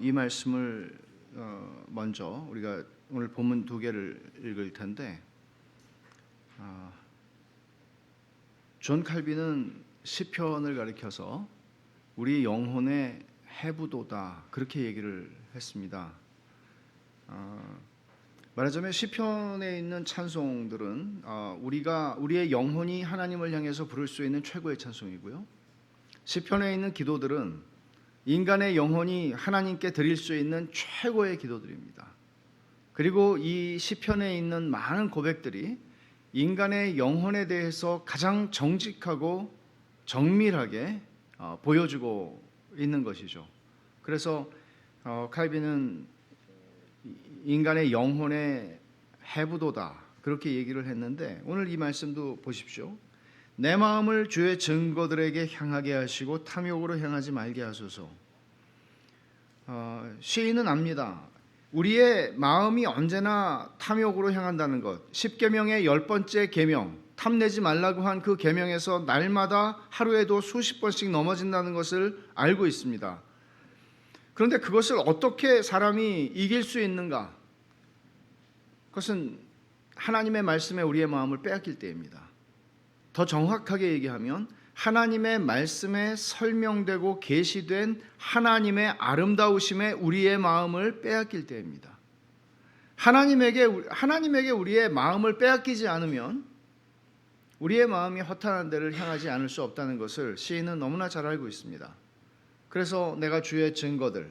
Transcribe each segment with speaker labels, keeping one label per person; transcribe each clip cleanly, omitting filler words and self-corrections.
Speaker 1: 이 말씀을 먼저 우리가 오늘 본문 두 개를 읽을 텐데 존 칼빈은 시편을 가리켜서 우리 영혼의 해부도다 그렇게 얘기를 했습니다. 말하자면 시편에 있는 찬송들은 우리의 영혼이 하나님을 향해서 부를 수 있는 최고의 찬송이고요. 시편에 있는 기도들은 인간의 영혼이 하나님께 드릴 수 있는 최고의 기도들입니다. 그리고 이 시편에 있는 많은 고백들이 인간의 영혼에 대해서 가장 정직하고 정밀하게 보여주고 있는 것이죠. 그래서 칼빈은 인간의 영혼의 해부도다 그렇게 얘기를 했는데 오늘 이 말씀도 보십시오. 내 마음을 주의 증거들에게 향하게 하시고 탐욕으로 향하지 말게 하소서. 시인은 압니다. 우리의 마음이 언제나 탐욕으로 향한다는 것. 10계명의 10번째 계명, 탐내지 말라고 한 그 계명에서 날마다 하루에도 수십 번씩 넘어진다는 것을 알고 있습니다. 그런데 그것을 어떻게 사람이 이길 수 있는가? 그것은 하나님의 말씀에 우리의 마음을 빼앗길 때입니다. 더 정확하게 얘기하면 하나님의 말씀에 설명되고 계시된 하나님의 아름다우심에 우리의 마음을 빼앗길 때입니다. 하나님에게 우리의 마음을 빼앗기지 않으면 우리의 마음이 허탄한 데를 향하지 않을 수 없다는 것을 시인은 너무나 잘 알고 있습니다. 그래서 내가 주의 증거들에게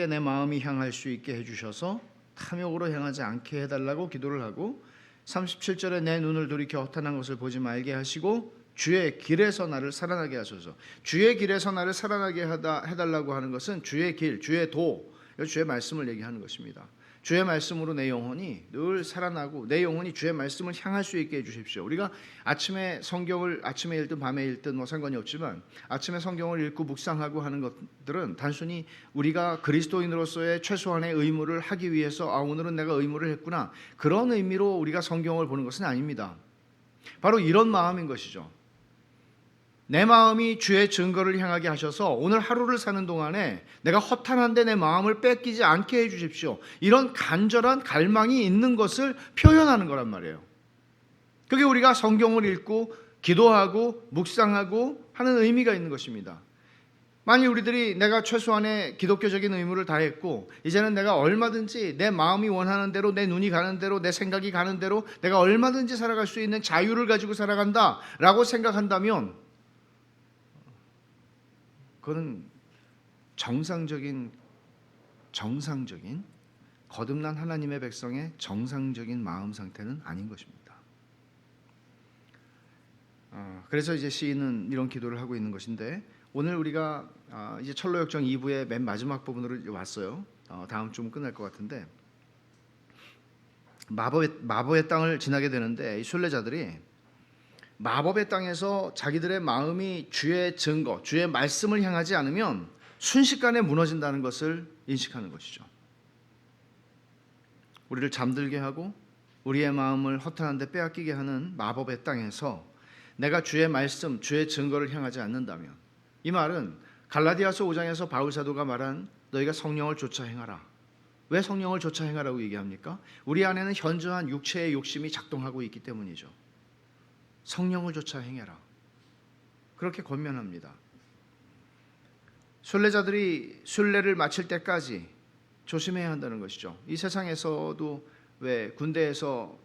Speaker 1: 내 마음이 향할 수 있게 해주셔서 탐욕으로 향하지 않게 해달라고 기도를 하고 37절에 내 눈을 돌이켜 허탄한 것을 보지 말게 하시고 주의 길에서 나를 살아나게 하소서. 주의 길에서 나를 살아나게 해달라고 하는 것은 주의 길, 주의 도, 주의 말씀을 얘기하는 것입니다. 주의 말씀으로 내 영혼이 늘 살아나고 내 영혼이 주의 말씀을 향할 수 있게 해주십시오. 우리가 아침에 성경을 아침에 읽든 밤에 읽든 상관이 없지만 아침에 성경을 읽고 묵상하고 하는 것들은 단순히 우리가 그리스도인으로서의 최소한의 의무를 하기 위해서 오늘은 내가 의무를 했구나 그런 의미로 우리가 성경을 보는 것은 아닙니다. 바로 이런 마음인 것이죠. 내 마음이 주의 증거를 향하게 하셔서 오늘 하루를 사는 동안에 내가 허탄한데 내 마음을 뺏기지 않게 해주십시오. 이런 간절한 갈망이 있는 것을 표현하는 거란 말이에요. 그게 우리가 성경을 읽고 기도하고 묵상하고 하는 의미가 있는 것입니다. 만일 우리들이 내가 최소한의 기독교적인 의무를 다했고 이제는 내가 얼마든지 내 마음이 원하는 대로 내 눈이 가는 대로 내 생각이 가는 대로 내가 얼마든지 살아갈 수 있는 자유를 가지고 살아간다라고 생각한다면 그건 정상적인 거듭난 하나님의 백성의 정상적인 마음 상태는 아닌 것입니다. 그래서 이제 시인은 이런 기도를 하고 있는 것인데 오늘 우리가 이제 철로역정 2부의 맨 마지막 부분으로 왔어요. 다음 주면 끝날 것 같은데 마법의 땅을 지나게 되는데 이 순례자들이 마법의 땅에서 자기들의 마음이 주의 증거, 주의 말씀을 향하지 않으면 순식간에 무너진다는 것을 인식하는 것이죠. 우리를 잠들게 하고 우리의 마음을 허탄한 데 빼앗기게 하는 마법의 땅에서 내가 주의 말씀, 주의 증거를 향하지 않는다면 이 말은 갈라디아서 5장에서 바울 사도가 말한 너희가 성령을 좇아 행하라. 왜 성령을 좇아 행하라고 얘기합니까? 우리 안에는 현저한 육체의 욕심이 작동하고 있기 때문이죠. 성령을 좇아 행해라. 그렇게 권면합니다. 순례자들이 순례를 마칠 때까지 조심해야 한다는 것이죠. 이 세상에서도 왜 군대에서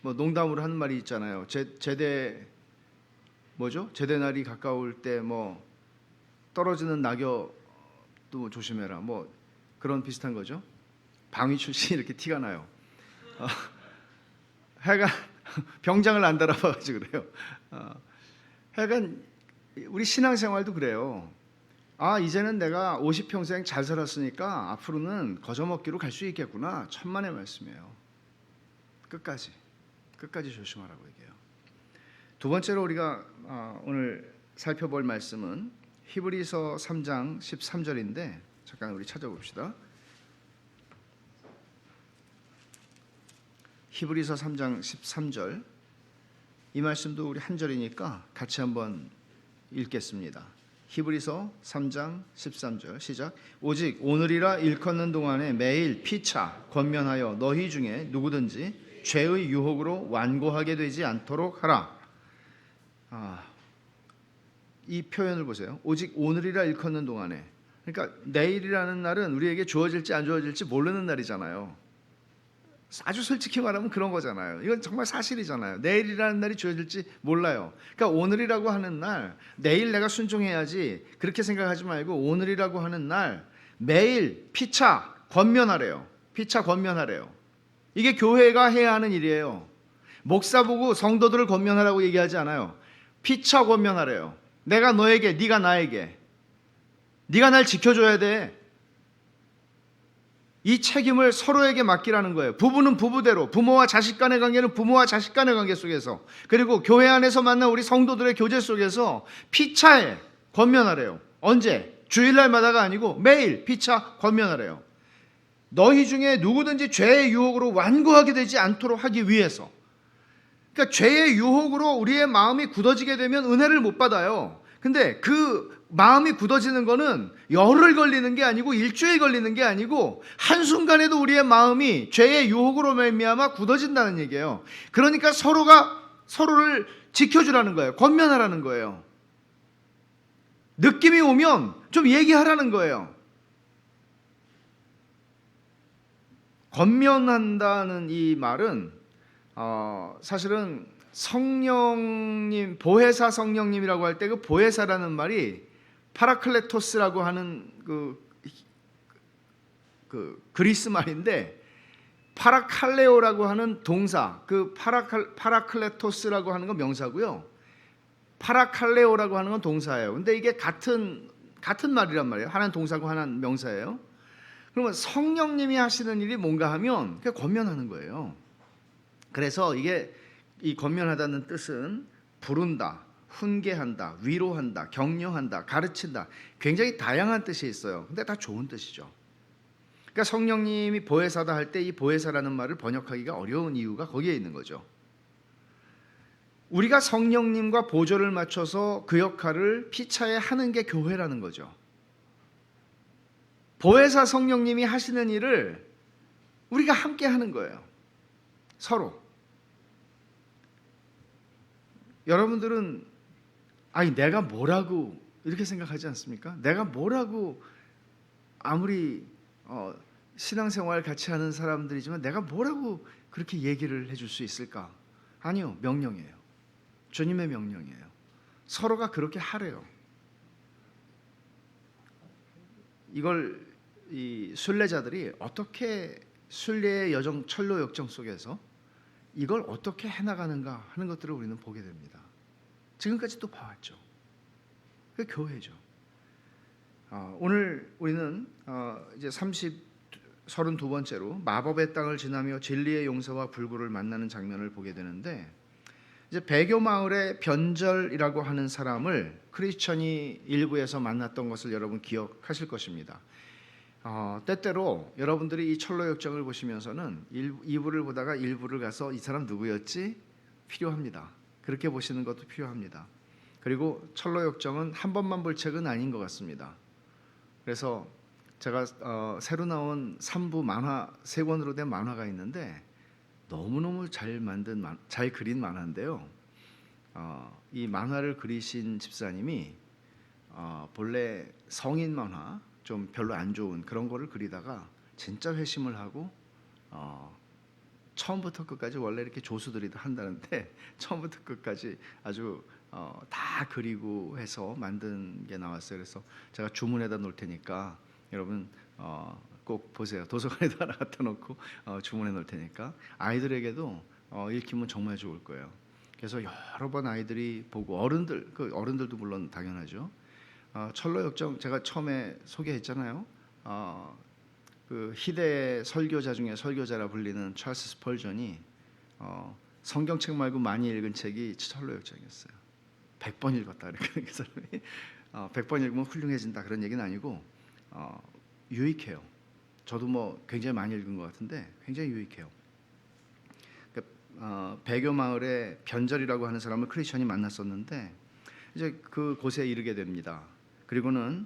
Speaker 1: 뭐 농담으로 하는 말이 있잖아요. 제대 날이 가까울 때 뭐 떨어지는 낙엽도 조심해라. 뭐 그런 비슷한 거죠. 방위 출신 이렇게 티가 나요. 하여간 병장을 안 달아봐가지고 그래요. 하여간 우리 신앙생활도 그래요. 이제는 내가 50평생 잘 살았으니까 앞으로는 거저먹기로 갈 수 있겠구나. 천만의 말씀이에요. 끝까지 조심하라고 얘기해요. 두 번째로 우리가 오늘 살펴볼 말씀은 히브리서 3장 13절인데 잠깐 우리 찾아봅시다. 히브리서 3장 13절 이 말씀도 우리 한 절이니까 같이 한번 읽겠습니다. 히브리서 3장 13절 시작. 오직 오늘이라 일컫는 동안에 매일 피차 권면하여 너희 중에 누구든지 죄의 유혹으로 완고하게 되지 않도록 하라. 이 표현을 보세요. 오직 오늘이라 일컫는 동안에. 그러니까 내일이라는 날은 우리에게 주어질지 안 주어질지 모르는 날이잖아요. 아주 솔직히 말하면 그런 거잖아요. 이건 정말 사실이잖아요. 내일이라는 날이 주어질지 몰라요. 그러니까 오늘이라고 하는 날, 내일 내가 순종해야지 그렇게 생각하지 말고 오늘이라고 하는 날 매일 피차 권면하래요. 피차 권면하래요. 이게 교회가 해야 하는 일이에요. 목사 보고 성도들을 권면하라고 얘기하지 않아요. 피차 권면하래요. 내가 너에게, 네가 나에게, 네가 날 지켜줘야 돼. 이 책임을 서로에게 맡기라는 거예요. 부부는 부부대로, 부모와 자식 간의 관계는 부모와 자식 간의 관계 속에서, 그리고 교회 안에서 만난 우리 성도들의 교제 속에서 피차에 권면하래요. 언제? 주일날마다가 아니고 매일 피차 권면하래요. 너희 중에 누구든지 죄의 유혹으로 완고하게 되지 않도록 하기 위해서. 그러니까 죄의 유혹으로 우리의 마음이 굳어지게 되면 은혜를 못 받아요. 근데 그 마음이 굳어지는 거는 열흘 걸리는 게 아니고 일주일 걸리는 게 아니고 한순간에도 우리의 마음이 죄의 유혹으로 말미암아 굳어진다는 얘기예요. 그러니까 서로가 서로를 지켜주라는 거예요. 권면하라는 거예요. 느낌이 오면 좀 얘기하라는 거예요. 권면한다는 이 말은 사실은 성령님, 보혜사 성령님이라고 할 때 그 보혜사라는 말이 파라클레토스라고 하는 그 그리스 말인데, 파라칼레오라고 하는 동사, 그 파라클레토스라고 하는 건 명사고요. 파라칼레오라고 하는 건 동사예요. 근데 이게 같은 말이란 말이에요. 하나는 동사고 하나는 명사예요. 그러면 성령님이 하시는 일이 뭔가 하면 그게 권면하는 거예요. 그래서 이게 이 권면하다는 뜻은 부른다, 훈계한다, 위로한다, 격려한다, 가르친다, 굉장히 다양한 뜻이 있어요. 근데 다 좋은 뜻이죠. 그러니까 성령님이 보혜사다 할 때 이 보혜사라는 말을 번역하기가 어려운 이유가 거기에 있는 거죠. 우리가 성령님과 보조를 맞춰서 그 역할을 피차에 하는 게 교회라는 거죠. 보혜사 성령님이 하시는 일을 우리가 함께 하는 거예요. 서로. 여러분들은 아니 내가 뭐라고 이렇게 생각하지 않습니까? 내가 뭐라고 아무리 신앙생활 같이 하는 사람들이지만 내가 뭐라고 그렇게 얘기를 해줄 수 있을까? 아니요, 명령이에요. 주님의 명령이에요. 서로가 그렇게 하래요. 이걸 이 순례자들이 어떻게 순례의 여정, 철로 역정 속에서 이걸 어떻게 해나가는가 하는 것들을 우리는 보게 됩니다. 지금까지 또 봐왔죠. 그 교회죠. 오늘 우리는 이제 32번째로 마법의 땅을 지나며 진리의 용서와 불구를 만나는 장면을 보게 되는데, 이제 배교 마을의 변절이라고 하는 사람을 크리스천이 일부에서 만났던 것을 여러분 기억하실 것입니다. 때때로 여러분들이 이 철로 역정을 보시면서는 2부를 보다가 1부를 가서 이 사람 누구였지? 필요합니다. 그렇게 보시는 것도 필요합니다. 그리고 철로 역정은 한 번만 볼 책은 아닌 것 같습니다. 그래서 제가 새로 나온 3부 만화 3권으로 된 만화가 있는데 너무너무 잘 그린 만화인데요. 이 만화를 그리신 집사님이 본래 성인 만화 좀 별로 안 좋은 그런 거를 그리다가 진짜 회심을 하고 처음부터 끝까지 원래 이렇게 조수들이 한다는데 처음부터 끝까지 아주 다 그리고 해서 만든 게 나왔어요. 그래서 제가 주문해다 놓을 테니까 여러분 꼭 보세요. 도서관에다 하나 갖다 놓고 주문해 놓을 테니까 아이들에게도 읽히면 정말 좋을 거예요. 그래서 여러 번 아이들이 보고 어른들도 물론 당연하죠. 철로 역정 제가 처음에 소개했잖아요. 그 희대의 설교자 중에 설교자라 불리는 찰스 스펄전이 성경책 말고 많이 읽은 책이 철로 역정이었어요. 100번 읽었다 이렇게 그 사람이 100번 읽으면 훌륭해진다 그런 얘기는 아니고 유익해요. 저도 뭐 굉장히 많이 읽은 것 같은데 굉장히 유익해요. 그러니까 배교 마을에 변절이라고 하는 사람을 크리스천이 만났었는데 이제 그 곳에 이르게 됩니다. 그리고는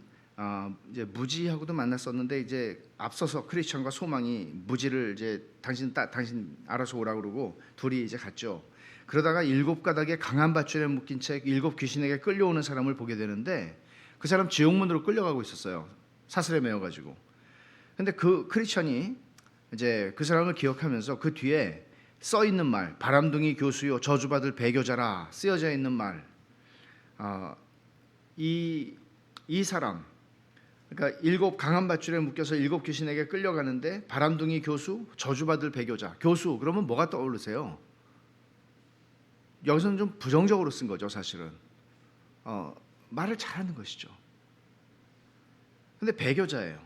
Speaker 1: 이제 무지하고도 만났었는데 이제 앞서서 크리스천과 소망이 무지를 이제 당신 알아서 오라 그러고 둘이 이제 갔죠. 그러다가 7가닥의 강한 밧줄에 묶인 채 7 귀신에게 끌려오는 사람을 보게 되는데 그 사람 지옥문으로 끌려가고 있었어요. 사슬에 매어가지고. 근데 그 크리스천이 이제 그 사람을 기억하면서 그 뒤에 써 있는 말, 바람둥이 교수요 저주받을 배교자라 쓰여져 있는 말, 이 사람, 그러니까 7 강한 밧줄에 묶여서 7 귀신에게 끌려가는데 바람둥이 교수, 저주받을 배교자. 교수 그러면 뭐가 떠오르세요? 여기서는 좀 부정적으로 쓴 거죠, 사실은. 말을 잘하는 것이죠. 근데 배교자예요.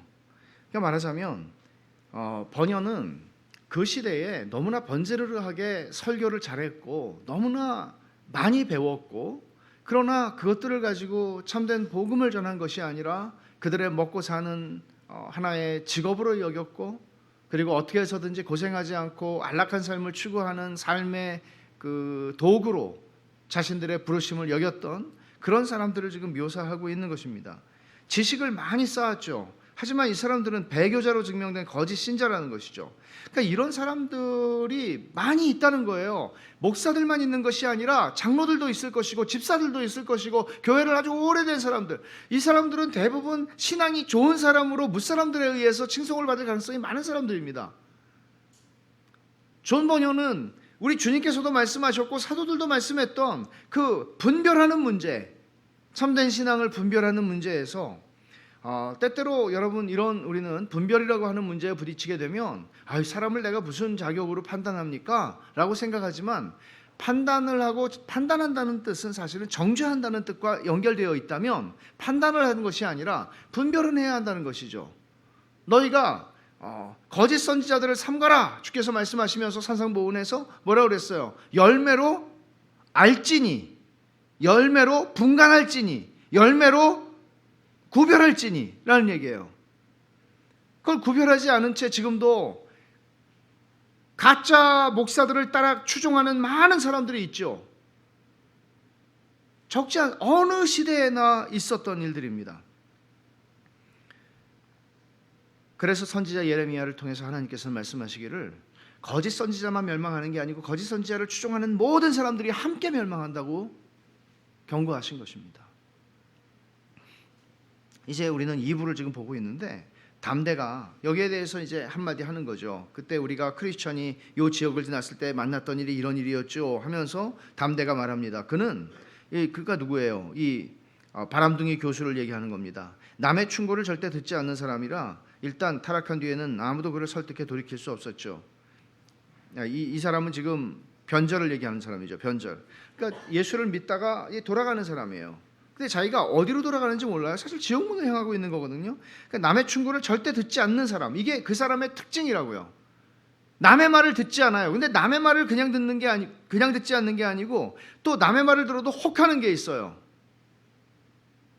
Speaker 1: 그러니까 말하자면 번연은 그 시대에 너무나 번지르르하게 설교를 잘했고 너무나 많이 배웠고, 그러나 그것들을 가지고 참된 복음을 전한 것이 아니라 그들의 먹고 사는 하나의 직업으로 여겼고, 그리고 어떻게 해서든지 고생하지 않고 안락한 삶을 추구하는 삶의 그 도구로 자신들의 부르심을 여겼던 그런 사람들을 지금 묘사하고 있는 것입니다. 지식을 많이 쌓았죠. 하지만 이 사람들은 배교자로 증명된 거짓 신자라는 것이죠. 그러니까 이런 사람들이 많이 있다는 거예요. 목사들만 있는 것이 아니라 장로들도 있을 것이고 집사들도 있을 것이고 교회를 아주 오래된 사람들, 이 사람들은 대부분 신앙이 좋은 사람으로 무사람들에 의해서 칭송을 받을 가능성이 많은 사람들입니다. 존 버녀는 우리 주님께서도 말씀하셨고 사도들도 말씀했던 그 분별하는 문제, 참된 신앙을 분별하는 문제에서 때때로 여러분 우리는 분별이라고 하는 문제에 부딪히게 되면 사람을 내가 무슨 자격으로 판단합니까? 라고 생각하지만, 판단한다는 뜻은 사실은 정죄한다는 뜻과 연결되어 있다면 판단을 하는 것이 아니라 분별은 해야 한다는 것이죠. 너희가 거짓 선지자들을 삼가라 주께서 말씀하시면서 산상보훈에서 뭐라고 그랬어요? 열매로 알지니, 열매로 분간할지니, 열매로 구별할지니 라는 얘기예요. 그걸 구별하지 않은 채 지금도 가짜 목사들을 따라 추종하는 많은 사람들이 있죠. 적지 않은 어느 시대에나 있었던 일들입니다. 그래서 선지자 예레미야를 통해서 하나님께서 말씀하시기를 거짓 선지자만 멸망하는 게 아니고 거짓 선지자를 추종하는 모든 사람들이 함께 멸망한다고 경고하신 것입니다. 이제 우리는 2부를 지금 보고 있는데 담대가 여기에 대해서 이제 한마디 하는 거죠. 그때 우리가 크리스천이 이 지역을 지났을 때 만났던 일이 이런 일이었죠 하면서 담대가 말합니다. 그가 누구예요? 이 바람둥이 교수를 얘기하는 겁니다. 남의 충고를 절대 듣지 않는 사람이라 일단 타락한 뒤에는 아무도 그를 설득해 돌이킬 수 없었죠. 이 사람은 지금 변절을 얘기하는 사람이죠. 변절. 그러니까 예수를 믿다가 돌아가는 사람이에요. 근데 자기가 어디로 돌아가는지 몰라요. 사실 지옥문을 향하고 있는 거거든요. 그러니까 남의 충고를 절대 듣지 않는 사람, 이게 그 사람의 특징이라고요. 남의 말을 듣지 않아요. 근데 남의 말을 그냥 듣지 않는 게 아니고 또 남의 말을 들어도 혹하는 게 있어요.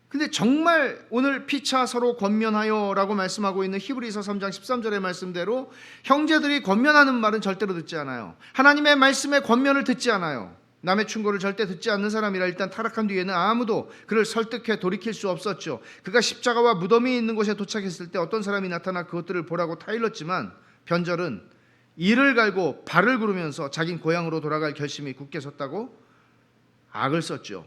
Speaker 1: 근데 정말 오늘 피차 서로 권면하여라고 말씀하고 있는 히브리서 3장 13절의 말씀대로 형제들이 권면하는 말은 절대로 듣지 않아요. 하나님의 말씀의 권면을 듣지 않아요. 남의 충고를 절대 듣지 않는 사람이라 일단 타락한 뒤에는 아무도 그를 설득해 돌이킬 수 없었죠. 그가 십자가와 무덤이 있는 곳에 도착했을 때 어떤 사람이 나타나 그것들을 보라고 타일렀지만 변절은 이를 갈고 발을 구르면서 자긴 고향으로 돌아갈 결심이 굳게 섰다고 악을 썼죠.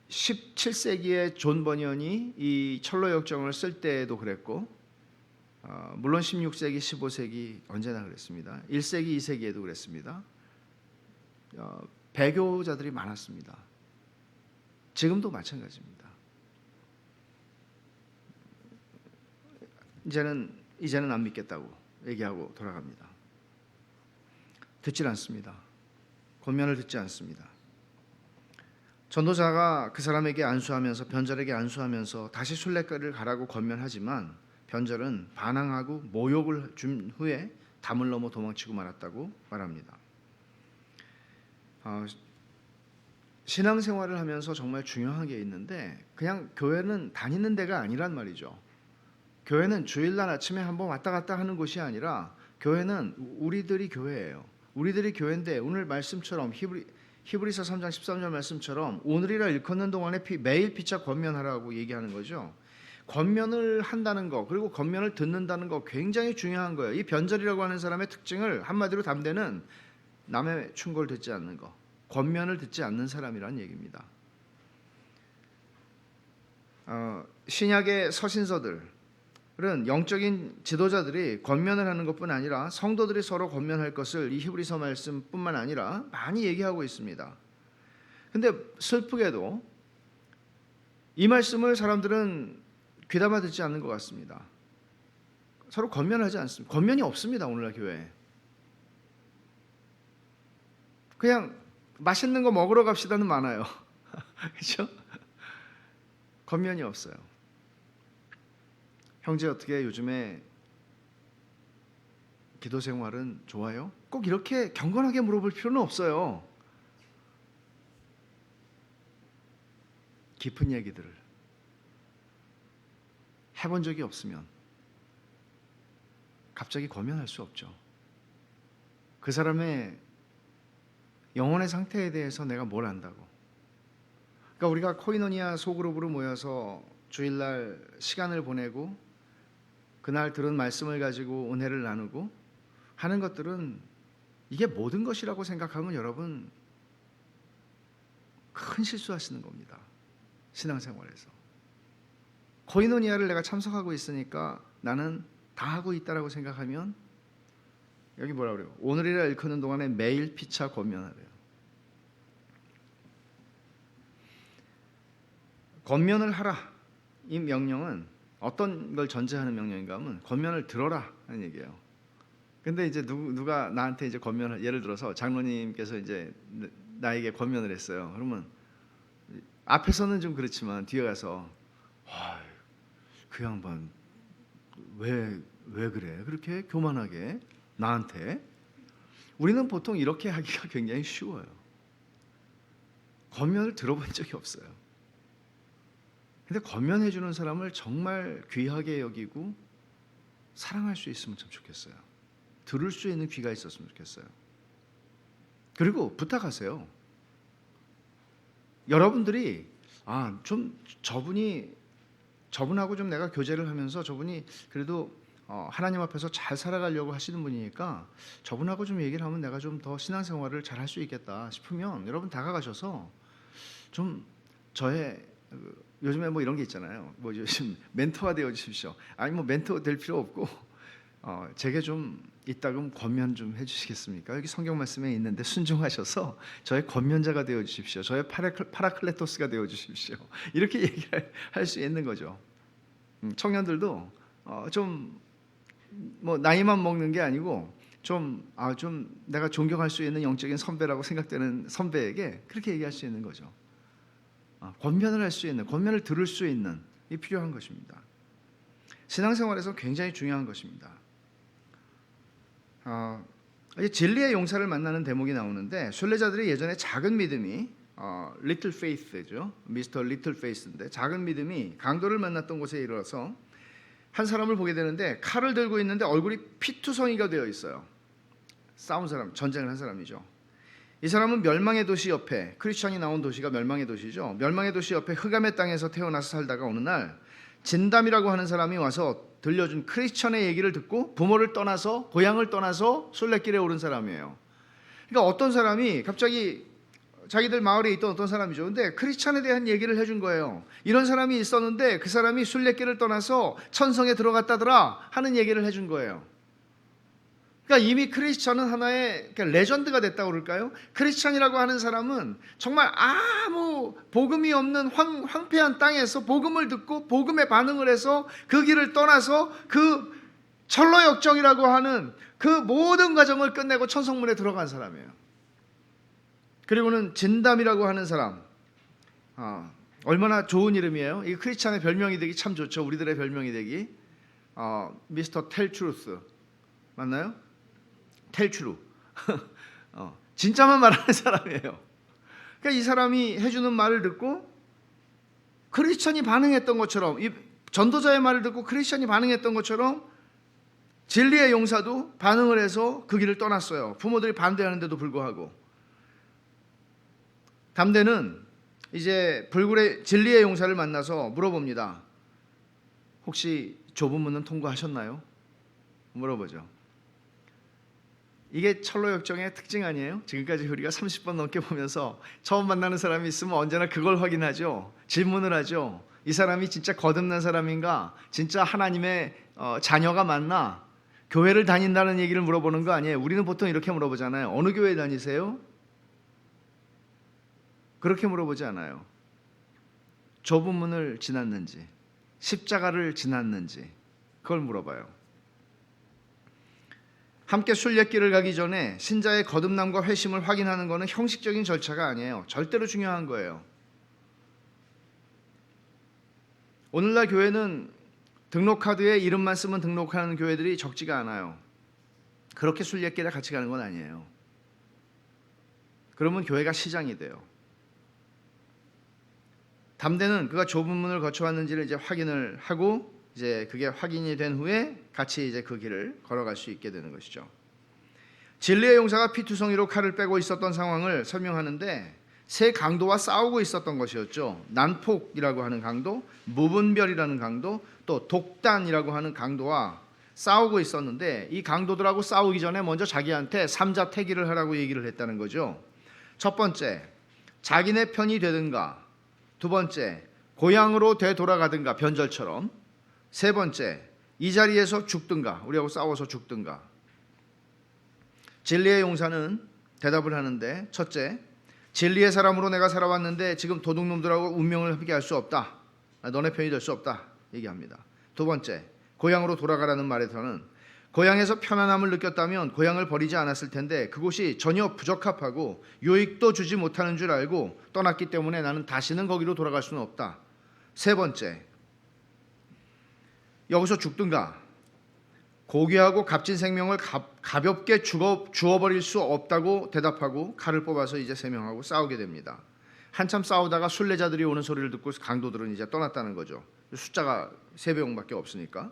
Speaker 1: 17세기의 존 버니언이 이 철로 역정을 쓸 때에도 그랬고, 물론 16세기, 15세기 언제나 그랬습니다. 1세기, 2세기에도 그랬습니다. 배교자들이 많았습니다. 지금도 마찬가지입니다. 이제는 안 믿겠다고 얘기하고 돌아갑니다. 듣질 않습니다. 권면을 듣지 않습니다. 전도자가 그 사람에게 안수하면서 변절에게 안수하면서 다시 순례길을 가라고 권면하지만 변절은 반항하고 모욕을 준 후에 담을 넘어 도망치고 말았다고 말합니다. 신앙생활을 하면서 정말 중요한 게 있는데 그냥 교회는 다니는 데가 아니란 말이죠. 교회는 주일날 아침에 한번 왔다 갔다 하는 곳이 아니라 교회는 우리들이 교회예요. 우리들이 교회인데 오늘 말씀처럼 히브리서 3장 13절 말씀처럼 오늘이라 일컫는 동안에 매일 피차 권면하라고 얘기하는 거죠. 권면을 한다는 거, 그리고 권면을 듣는다는 거 굉장히 중요한 거예요. 이 변절이라고 하는 사람의 특징을 한마디로 담대는 남의 충고를 듣지 않는 거, 권면을 듣지 않는 사람이라는 얘기입니다. 신약의 서신서들은 영적인 지도자들이 권면을 하는 것뿐 아니라 성도들이 서로 권면할 것을 이 히브리서 말씀뿐만 아니라 많이 얘기하고 있습니다. 근데 슬프게도 이 말씀을 사람들은 귀담아 듣지 않는 것 같습니다. 서로 권면하지 않습니다. 권면이 없습니다. 오늘날 교회에. 그냥 맛있는 거 먹으러 갑시다는 많아요. 그렇죠? 권면이 없어요. 형제 어떻게 요즘에 기도 생활은 좋아요? 꼭 이렇게 경건하게 물어볼 필요는 없어요. 깊은 얘기들을 해본 적이 없으면 갑자기 권면할 수 없죠. 그 사람의 영혼의 상태에 대해서 내가 뭘 안다고. 그러니까 우리가 코이노니아 소그룹으로 모여서 주일날 시간을 보내고 그날 들은 말씀을 가지고 은혜를 나누고 하는 것들은 이게 모든 것이라고 생각하면 여러분 큰 실수하시는 겁니다. 신앙생활에서. 코이노니아를 내가 참석하고 있으니까 나는 다 하고 있다라고 생각하면 여기 뭐라 그래요? 오늘이라 일컫는 동안에 매일 피차 권면하래요. 권면을 하라. 이 명령은 어떤 걸 전제하는 명령인가 하면 권면을 들어라 하는 얘기예요. 근데 이제 누가 나한테 이제 권면을, 예를 들어서 장로님께서 이제 나에게 권면을 했어요. 그러면 앞에서는 좀 그렇지만 뒤에 가서 그 양반 왜 그래? 그렇게 교만하게 나한테. 우리는 보통 이렇게 하기가 굉장히 쉬워요. 권면을 들어본 적이 없어요. 근데 권면해 주는 사람을 정말 귀하게 여기고 사랑할 수 있으면 참 좋겠어요. 들을 수 있는 귀가 있었으면 좋겠어요. 그리고 부탁하세요. 여러분들이 좀 저분하고 좀 내가 교제를 하면서 저분이 그래도 하나님 앞에서 잘 살아가려고 하시는 분이니까 저분하고 좀 얘기를 하면 내가 좀 더 신앙생활을 잘 할 수 있겠다 싶으면 여러분 다가가셔서 좀 저의 요즘에 뭐 이런 게 있잖아요. 뭐 요즘 멘토가 되어 주십시오. 아니 뭐 멘토 될 필요 없고 제게 좀 이따금 권면 좀 해주시겠습니까? 여기 성경 말씀에 있는데 순종하셔서 저의 권면자가 되어 주십시오. 저의 파라클레토스가 되어 주십시오. 이렇게 얘기를 할 수 있는 거죠. 청년들도 좀 뭐 나이만 먹는 게 아니고 좀 내가 존경할 수 있는 영적인 선배라고 생각되는 선배에게 그렇게 얘기할 수 있는 거죠. 권면을 할 수 있는, 권면을 들을 수 있는 이 필요한 것입니다. 신앙생활에서 굉장히 중요한 것입니다. 진리의 용사를 만나는 대목이 나오는데 순례자들이 예전에 작은 믿음이 Little Faith죠. 미스터 Little Faith인데 작은 믿음이 강도를 만났던 곳에 이르러서 한 사람을 보게 되는데 칼을 들고 있는데 얼굴이 피투성이가 되어 있어요. 싸운 사람, 전쟁을 한 사람이죠. 이 사람은 멸망의 도시 옆에, 크리스천이 나온 도시가 멸망의 도시죠. 멸망의 도시 옆에 흑암의 땅에서 태어나서 살다가 어느 날 진담이라고 하는 사람이 와서 들려준 크리스천의 얘기를 듣고 부모를 떠나서 고향을 떠나서 순례길에 오른 사람이에요. 그러니까 어떤 사람이 갑자기 자기들 마을에 있던 어떤 사람이죠. 근데 크리스천에 대한 얘기를 해준 거예요. 이런 사람이 있었는데 그 사람이 순례길을 떠나서 천성에 들어갔다더라 하는 얘기를 해준 거예요. 그러니까 이미 크리스천은 하나의 레전드가 됐다고 그럴까요? 크리스천이라고 하는 사람은 정말 아무 복음이 없는 황폐한 땅에서 복음을 듣고 복음에 반응을 해서 그 길을 떠나서 그 철로역정이라고 하는 그 모든 과정을 끝내고 천성문에 들어간 사람이에요. 그리고는 진담이라고 하는 사람, 얼마나 좋은 이름이에요. 이 크리스천의 별명이 되기 참 좋죠. 우리들의 별명이 되기. 미스터 텔 트루스 맞나요? 텔추루. 진짜만 말하는 사람이에요. 그러니까 이 사람이 해주는 말을 듣고 크리스천이 반응했던 것처럼, 이 전도자의 말을 듣고 크리스천이 반응했던 것처럼 진리의 용사도 반응을 해서 그 길을 떠났어요. 부모들이 반대하는데도 불구하고. 담대는 이제 불굴의 진리의 용사를 만나서 물어봅니다. 혹시 좁은 문은 통과하셨나요? 물어보죠. 이게 철로 역정의 특징 아니에요? 지금까지 우리가 30번 넘게 보면서 처음 만나는 사람이 있으면 언제나 그걸 확인하죠. 질문을 하죠. 이 사람이 진짜 거듭난 사람인가? 진짜 하나님의 자녀가 맞나? 교회를 다닌다는 얘기를 물어보는 거 아니에요. 우리는 보통 이렇게 물어보잖아요. 어느 교회 다니세요? 그렇게 물어보지 않아요. 좁은 문을 지났는지, 십자가를 지났는지 그걸 물어봐요. 함께 순례길을 가기 전에 신자의 거듭남과 회심을 확인하는 것은 형식적인 절차가 아니에요. 절대로 중요한 거예요. 오늘날 교회는 등록카드에 이름만 쓰면 등록하는 교회들이 적지가 않아요. 그렇게 순례길에 같이 가는 건 아니에요. 그러면 교회가 시장이 돼요. 담대는 그가 좁은 문을 거쳐왔는지를 이제 확인을 하고 이제 그게 확인이 된 후에 같이 이제 그 길을 걸어갈 수 있게 되는 것이죠. 진리의 용사가 피투성이로 칼을 빼고 있었던 상황을 설명하는데 세 강도와 싸우고 있었던 것이었죠. 난폭이라고 하는 강도, 무분별이라는 강도, 또 독단이라고 하는 강도와 싸우고 있었는데 이 강도들하고 싸우기 전에 먼저 자기한테 삼자태기를 하라고 얘기를 했다는 거죠. 첫 번째, 자기네 편이 되든가. 두 번째, 고향으로 되돌아가든가 변절처럼. 세 번째, 이 자리에서 죽든가, 우리하고 싸워서 죽든가. 진리의 용사는 대답을 하는데, 첫째, 진리의 사람으로 내가 살아왔는데 지금 도둑놈들하고 운명을 함께 할 수 없다. 너네 편이 될 수 없다 얘기합니다. 두 번째, 고향으로 돌아가라는 말에서는 고향에서 편안함을 느꼈다면 고향을 버리지 않았을 텐데 그곳이 전혀 부적합하고 유익도 주지 못하는 줄 알고 떠났기 때문에 나는 다시는 거기로 돌아갈 수는 없다. 세 번째, 여기서 죽든가. 고귀하고 값진 생명을 가볍게 주어버릴 수 없다고 대답하고 칼을 뽑아서 이제 세 명하고 싸우게 됩니다. 한참 싸우다가 순례자들이 오는 소리를 듣고 강도들은 이제 떠났다는 거죠. 숫자가 3명밖에 없으니까.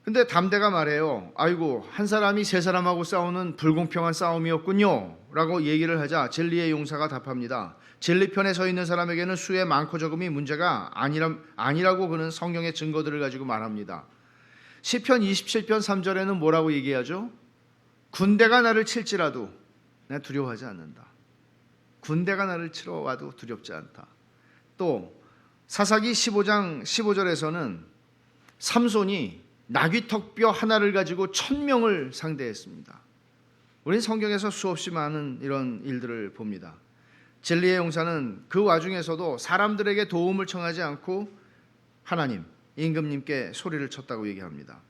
Speaker 1: 근데 담대가 말해요. 아이고, 한 사람이 세 사람하고 싸우는 불공평한 싸움이었군요 라고 얘기를 하자 진리의 용사가 답합니다. 진리편에 서 있는 사람에게는 수의 많고 적음이 문제가 아니라고 그는 성경의 증거들을 가지고 말합니다. 시편 27편 3절에는 뭐라고 얘기하죠? 군대가 나를 칠지라도 내가 두려워하지 않는다. 군대가 나를 치러 와도 두렵지 않다. 또 사사기 15장 15절에서는 삼손이 나귀 턱뼈 하나를 가지고 1000명을 상대했습니다. 우리는 성경에서 수없이 많은 이런 일들을 봅니다. 진리의 용사는 그 와중에서도 사람들에게 도움을 청하지 않고 하나님, 임금님께 소리를 쳤다고 얘기합니다.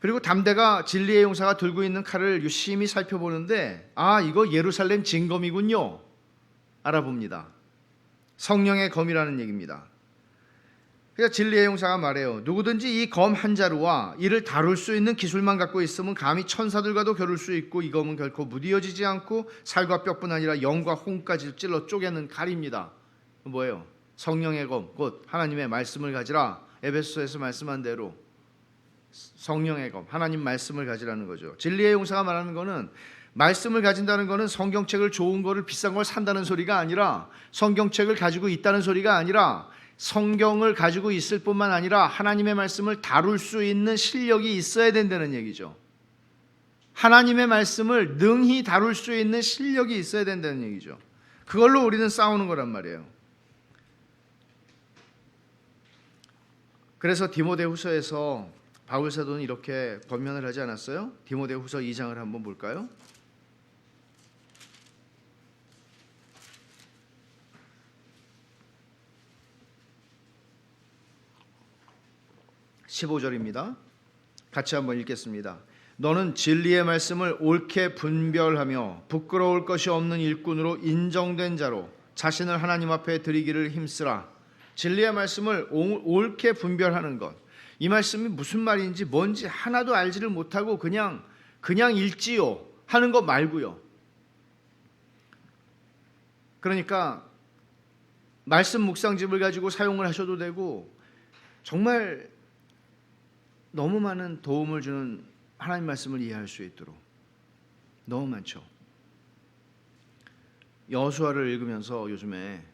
Speaker 1: 그리고 담대가 진리의 용사가 들고 있는 칼을 유심히 살펴보는데 이거 예루살렘 진검이군요 알아봅니다. 성령의 검이라는 얘기입니다. 그러니까 진리의 용사가 말해요. 누구든지 이 검 한 자루와 이를 다룰 수 있는 기술만 갖고 있으면 감히 천사들과도 겨룰 수 있고 이 검은 결코 무디어지지 않고 살과 뼈뿐 아니라 영과 혼까지 찔러 쪼개는 칼입니다. 뭐예요? 성령의 검, 곧 하나님의 말씀을 가지라. 에베소서에서 말씀한 대로 성령의 검, 하나님 말씀을 가지라는 거죠. 진리의 용사가 말하는 거는 말씀을 가진다는 거는 성경책을 좋은 거를 비싼 걸 산다는 소리가 아니라 성경책을 가지고 있다는 소리가 아니라 성경을 가지고 있을 뿐만 아니라 하나님의 말씀을 다룰 수 있는 실력이 있어야 된다는 얘기죠. 하나님의 말씀을 능히 다룰 수 있는 실력이 있어야 된다는 얘기죠. 그걸로 우리는 싸우는 거란 말이에요. 그래서 디모데후서에서 바울 사도는 이렇게 권면을 하지 않았어요? 디모데후서 2장을 한번 볼까요? (15절입니다) 같이 한번 읽겠습니다. 너는 진리의 말씀을 옳게 분별하며 부끄러울 것이 없는 일꾼으로 인정된 자로 자신을 하나님 앞에 드리기를 힘쓰라. 진리의 말씀을 옳게 분별하는 것, 이 말씀이 무슨 말인지 뭔지 하나도 알지를 못하고 그냥 읽지요 하는 것 말고요. 그러니까 말씀 묵상집을 가지고 사용을 하셔도 되고 정말 너무 많은 도움을 주는 하나님 말씀을 이해할 수 있도록 너무 많죠. 여호수아를 읽으면서 요즘에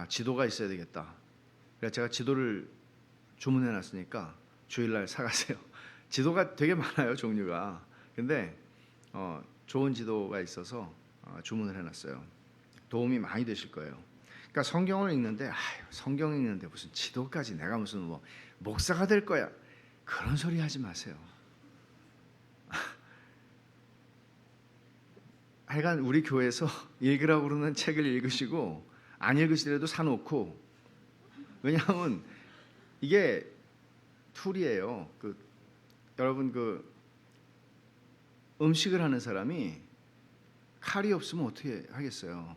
Speaker 1: 지도가 있어야 되겠다. 그래서 제가 지도를 주문해 놨으니까 주일날 사가세요. 지도가 되게 많아요, 종류가. 근데 좋은 지도가 있어서 주문을 해놨어요. 도움이 많이 되실 거예요. 그러니까 성경을 읽는데 성경 읽는데 무슨 지도까지 내가 무슨 뭐 목사가 될 거야, 그런 소리 하지 마세요. 하여간 우리 교회에서 읽으라고 그러는 책을 읽으시고 안 읽으시더라도 사놓고, 왜냐하면 이게 툴이에요. 여러분 음식을 하는 사람이 칼이 없으면 어떻게 하겠어요?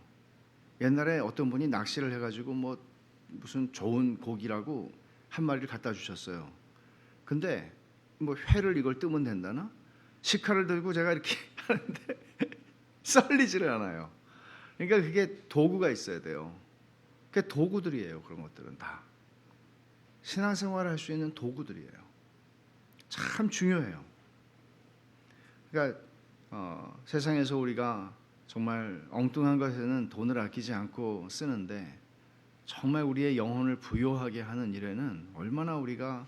Speaker 1: 옛날에 어떤 분이 낚시를 해가지고 무슨 좋은 고기라고 한 마리를 갖다 주셨어요. 근데 회를 이걸 뜨면 된다나? 식칼을 들고 제가 이렇게 하는데 썰리지를 않아요. 그러니까 그게 도구가 있어야 돼요. 그게 도구들이에요. 그런 것들은 다 신앙생활을 할 수 있는 도구들이에요. 참 중요해요. 그러니까 세상에서 우리가 정말 엉뚱한 것에는 돈을 아끼지 않고 쓰는데, 정말 우리의 영혼을 부요하게 하는 일에는 얼마나 우리가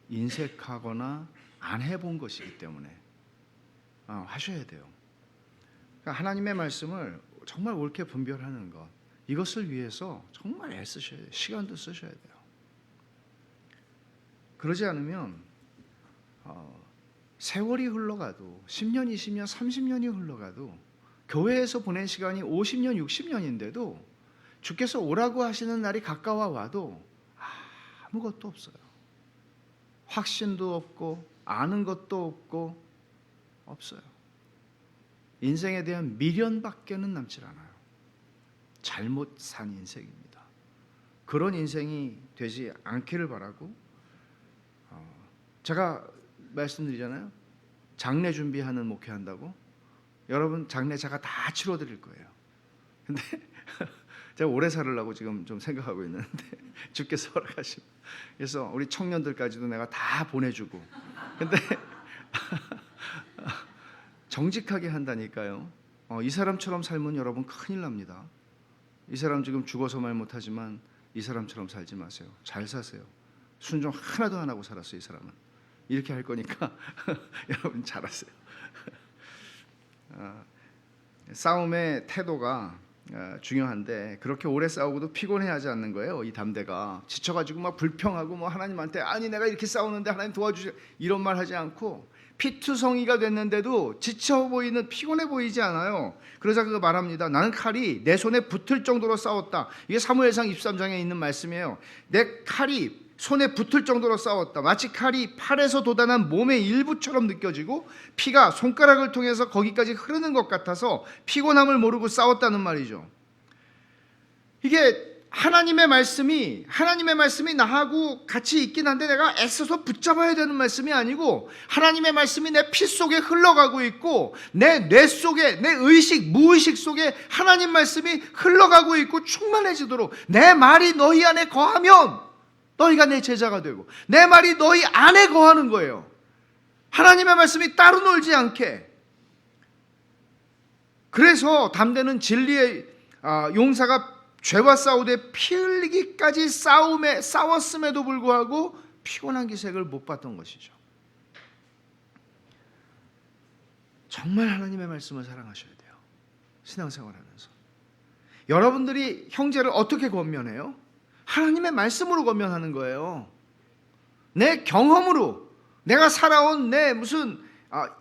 Speaker 1: 인색하거나 안 해본 것이기 때문에 하셔야 돼요. 그러니까 하나님의 말씀을 정말 옳게 분별하는 것, 이것을 위해서 정말 애쓰셔야 돼요. 시간도 쓰셔야 돼요. 그러지 않으면 세월이 흘러가도 10년, 20년, 30년이 흘러가도 교회에서 보낸 시간이 50년, 60년인데도 주께서 오라고 하시는 날이 가까워 와도 아무것도 없어요. 확신도 없고 아는 것도 없고 없어요. 인생에 대한 미련밖에는 남질 않아요. 잘못 산 인생입니다. 그런 인생이 되지 않기를 바라고, 제가 말씀드리잖아요. 장례 준비하는 목회한다고. 여러분 장례자가 다 치러드릴 거예요. 근데 제가 오래 살으려고 지금 좀 생각하고 있는데 주께서 허락하시면, 그래서 우리 청년들까지도 내가 다 보내주고. 근데 정직하게 한다니까요. 이 사람처럼 살면 여러분 큰일 납니다. 이 사람 지금 죽어서 말 못하지만 이 사람처럼 살지 마세요. 잘 사세요. 순종 하나도 안 하고 살았어요. 이 사람은 이렇게 할 거니까 여러분 잘하세요. 싸움의 태도가 중요한데, 그렇게 오래 싸우고도 피곤해하지 않는 거예요. 이 담대가 지쳐가지고 막 불평하고 하나님한테 아니 내가 이렇게 싸우는데 하나님 도와주세요 이런 말 하지 않고, 피투성이가 됐는데도 지쳐 보이는, 피곤해 보이지 않아요. 그러자 그거 말합니다. 나는 칼이 내 손에 붙을 정도로 싸웠다. 이게 사무엘상 23장에 있는 말씀이에요. 내 칼이 손에 붙을 정도로 싸웠다. 마치 칼이 팔에서 돋아난 몸의 일부처럼 느껴지고 피가 손가락을 통해서 거기까지 흐르는 것 같아서 피곤함을 모르고 싸웠다는 말이죠. 이게 하나님의 말씀이 나하고 같이 있긴 한데 내가 애써서 붙잡아야 되는 말씀이 아니고, 하나님의 말씀이 내 피 속에 흘러가고 있고 내 뇌 속에, 내 의식, 무의식 속에 하나님 말씀이 흘러가고 있고 충만해지도록, 내 말이 너희 안에 거하면 너희가 내 제자가 되고, 내 말이 너희 안에 거하는 거예요. 하나님의 말씀이 따로 놀지 않게. 그래서 담대는 진리의 용사가 죄와 싸우되 피 흘리기까지 싸웠음에도 불구하고 피곤한 기색을 못 봤던 것이죠. 정말 하나님의 말씀을 사랑하셔야 돼요. 신앙생활하면서 여러분들이 형제를 어떻게 권면해요? 하나님의 말씀으로 권면하는 거예요. 내 경험으로, 내가 살아온 내 무슨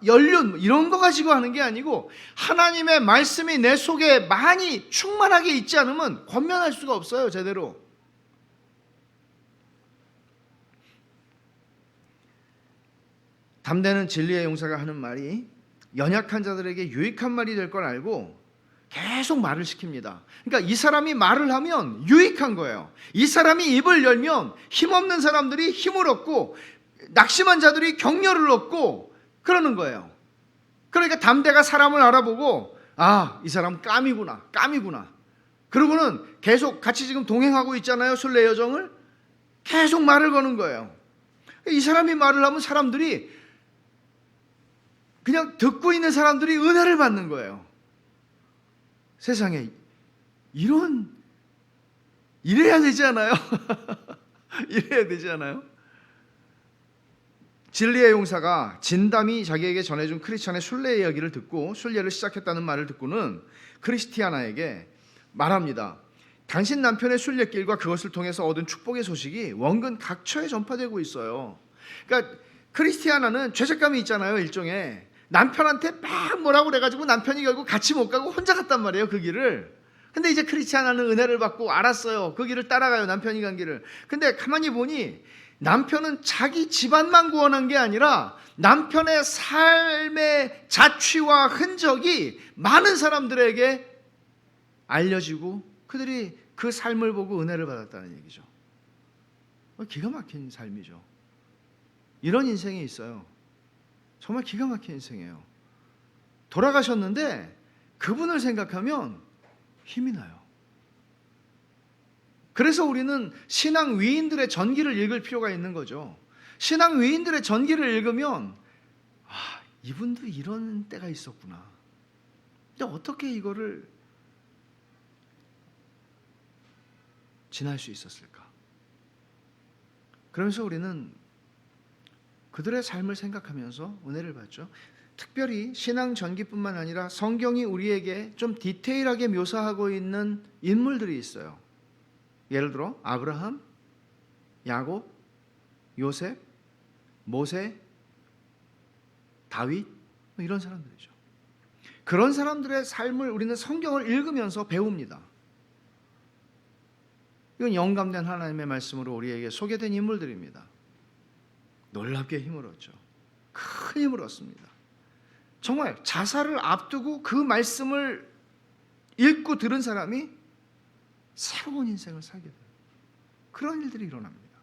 Speaker 1: 연륜 이런 거 가지고 하는 게 아니고, 하나님의 말씀이 내 속에 많이 충만하게 있지 않으면 권면할 수가 없어요. 제대로. 담대는 진리의 용사가 하는 말이 연약한 자들에게 유익한 말이 될 걸 알고 계속 말을 시킵니다. 그러니까 이 사람이 말을 하면 유익한 거예요. 이 사람이 입을 열면 힘없는 사람들이 힘을 얻고 낙심한 자들이 격려를 얻고 그러는 거예요. 그러니까 담대가 사람을 알아보고 이 사람 까미구나. 그러고는 계속 같이 지금 동행하고 있잖아요. 순례 여정을 계속 말을 거는 거예요. 이 사람이 말을 하면 사람들이, 그냥 듣고 있는 사람들이 은혜를 받는 거예요. 세상에 이래야 되지 않아요? 이래야 되지 않아요? 진리의 용사가 진담이 자기에게 전해준 크리스찬의 순례 이야기를 듣고 순례를 시작했다는 말을 듣고는 크리스티아나에게 말합니다. 당신 남편의 순례길과 그것을 통해서 얻은 축복의 소식이 원근 각처에 전파되고 있어요. 그러니까 크리스티아나는 죄책감이 있잖아요. 일종의 남편한테 막 뭐라고 그래가지고 남편이 결국 같이 못 가고 혼자 갔단 말이에요. 그 길을. 근데 이제 크리스티아나는 은혜를 받고 알았어요. 그 길을 따라가요. 남편이 간 길을. 근데 가만히 보니 남편은 자기 집안만 구원한 게 아니라 남편의 삶의 자취와 흔적이 많은 사람들에게 알려지고 그들이 그 삶을 보고 은혜를 받았다는 얘기죠. 기가 막힌 삶이죠. 이런 인생이 있어요. 정말 기가 막힌 인생이에요. 돌아가셨는데 그분을 생각하면 힘이 나요. 그래서 우리는 신앙 위인들의 전기를 읽을 필요가 있는 거죠. 신앙 위인들의 전기를 읽으면 이분도 이런 때가 있었구나. 근데 어떻게 이거를 지날 수 있었을까? 그러면서 우리는 그들의 삶을 생각하면서 은혜를 받죠. 특별히 신앙 전기뿐만 아니라 성경이 우리에게 좀 디테일하게 묘사하고 있는 인물들이 있어요. 예를 들어 아브라함, 야곱, 요셉, 모세, 다윗 이런 사람들이죠. 그런 사람들의 삶을 우리는 성경을 읽으면서 배웁니다. 이건 영감된 하나님의 말씀으로 우리에게 소개된 인물들입니다. 놀랍게 힘을 얻죠. 큰 힘을 얻습니다. 정말 자살을 앞두고 그 말씀을 읽고 들은 사람이 새로운 인생을 살게 돼요. 그런 일들이 일어납니다.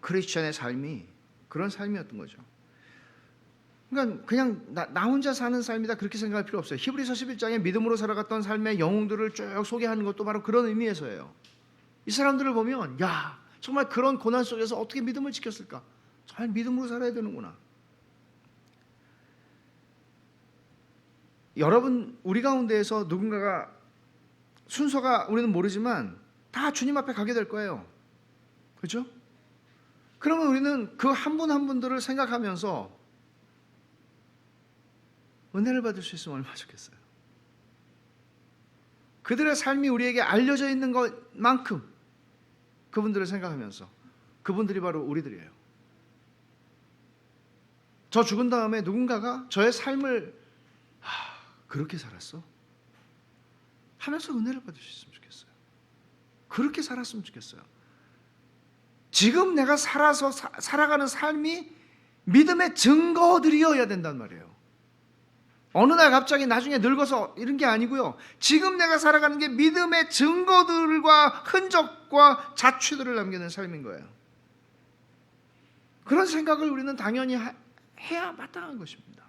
Speaker 1: 크리스천의 삶이 그런 삶이었던 거죠. 그러니까 그냥 나 혼자 사는 삶이다 그렇게 생각할 필요 없어요. 히브리서 11장에 믿음으로 살아갔던 삶의 영웅들을 쭉 소개하는 것도 바로 그런 의미에서예요. 이 사람들을 보면 정말 그런 고난 속에서 어떻게 믿음을 지켰을까? 정말 믿음으로 살아야 되는구나. 여러분 우리 가운데에서 누군가가 순서가 우리는 모르지만 다 주님 앞에 가게 될 거예요. 그렇죠? 그러면 우리는 그 한 분 한 분들을 생각하면서 은혜를 받을 수 있으면 얼마나 좋겠어요. 그들의 삶이 우리에게 알려져 있는 것만큼 그분들을 생각하면서 그분들이 바로 우리들이에요. 저 죽은 다음에 누군가가 저의 삶을 그렇게 살았어? 하면서 은혜를 받을 수 있으면 좋겠어요. 그렇게 살았으면 좋겠어요. 지금 내가 살아가는 삶이 믿음의 증거들이어야 된단 말이에요. 어느 날 갑자기 나중에 늙어서 이런 게 아니고요. 지금 내가 살아가는 게 믿음의 증거들과 흔적과 자취들을 남기는 삶인 거예요. 그런 생각을 우리는 당연히 해야 마땅한 것입니다.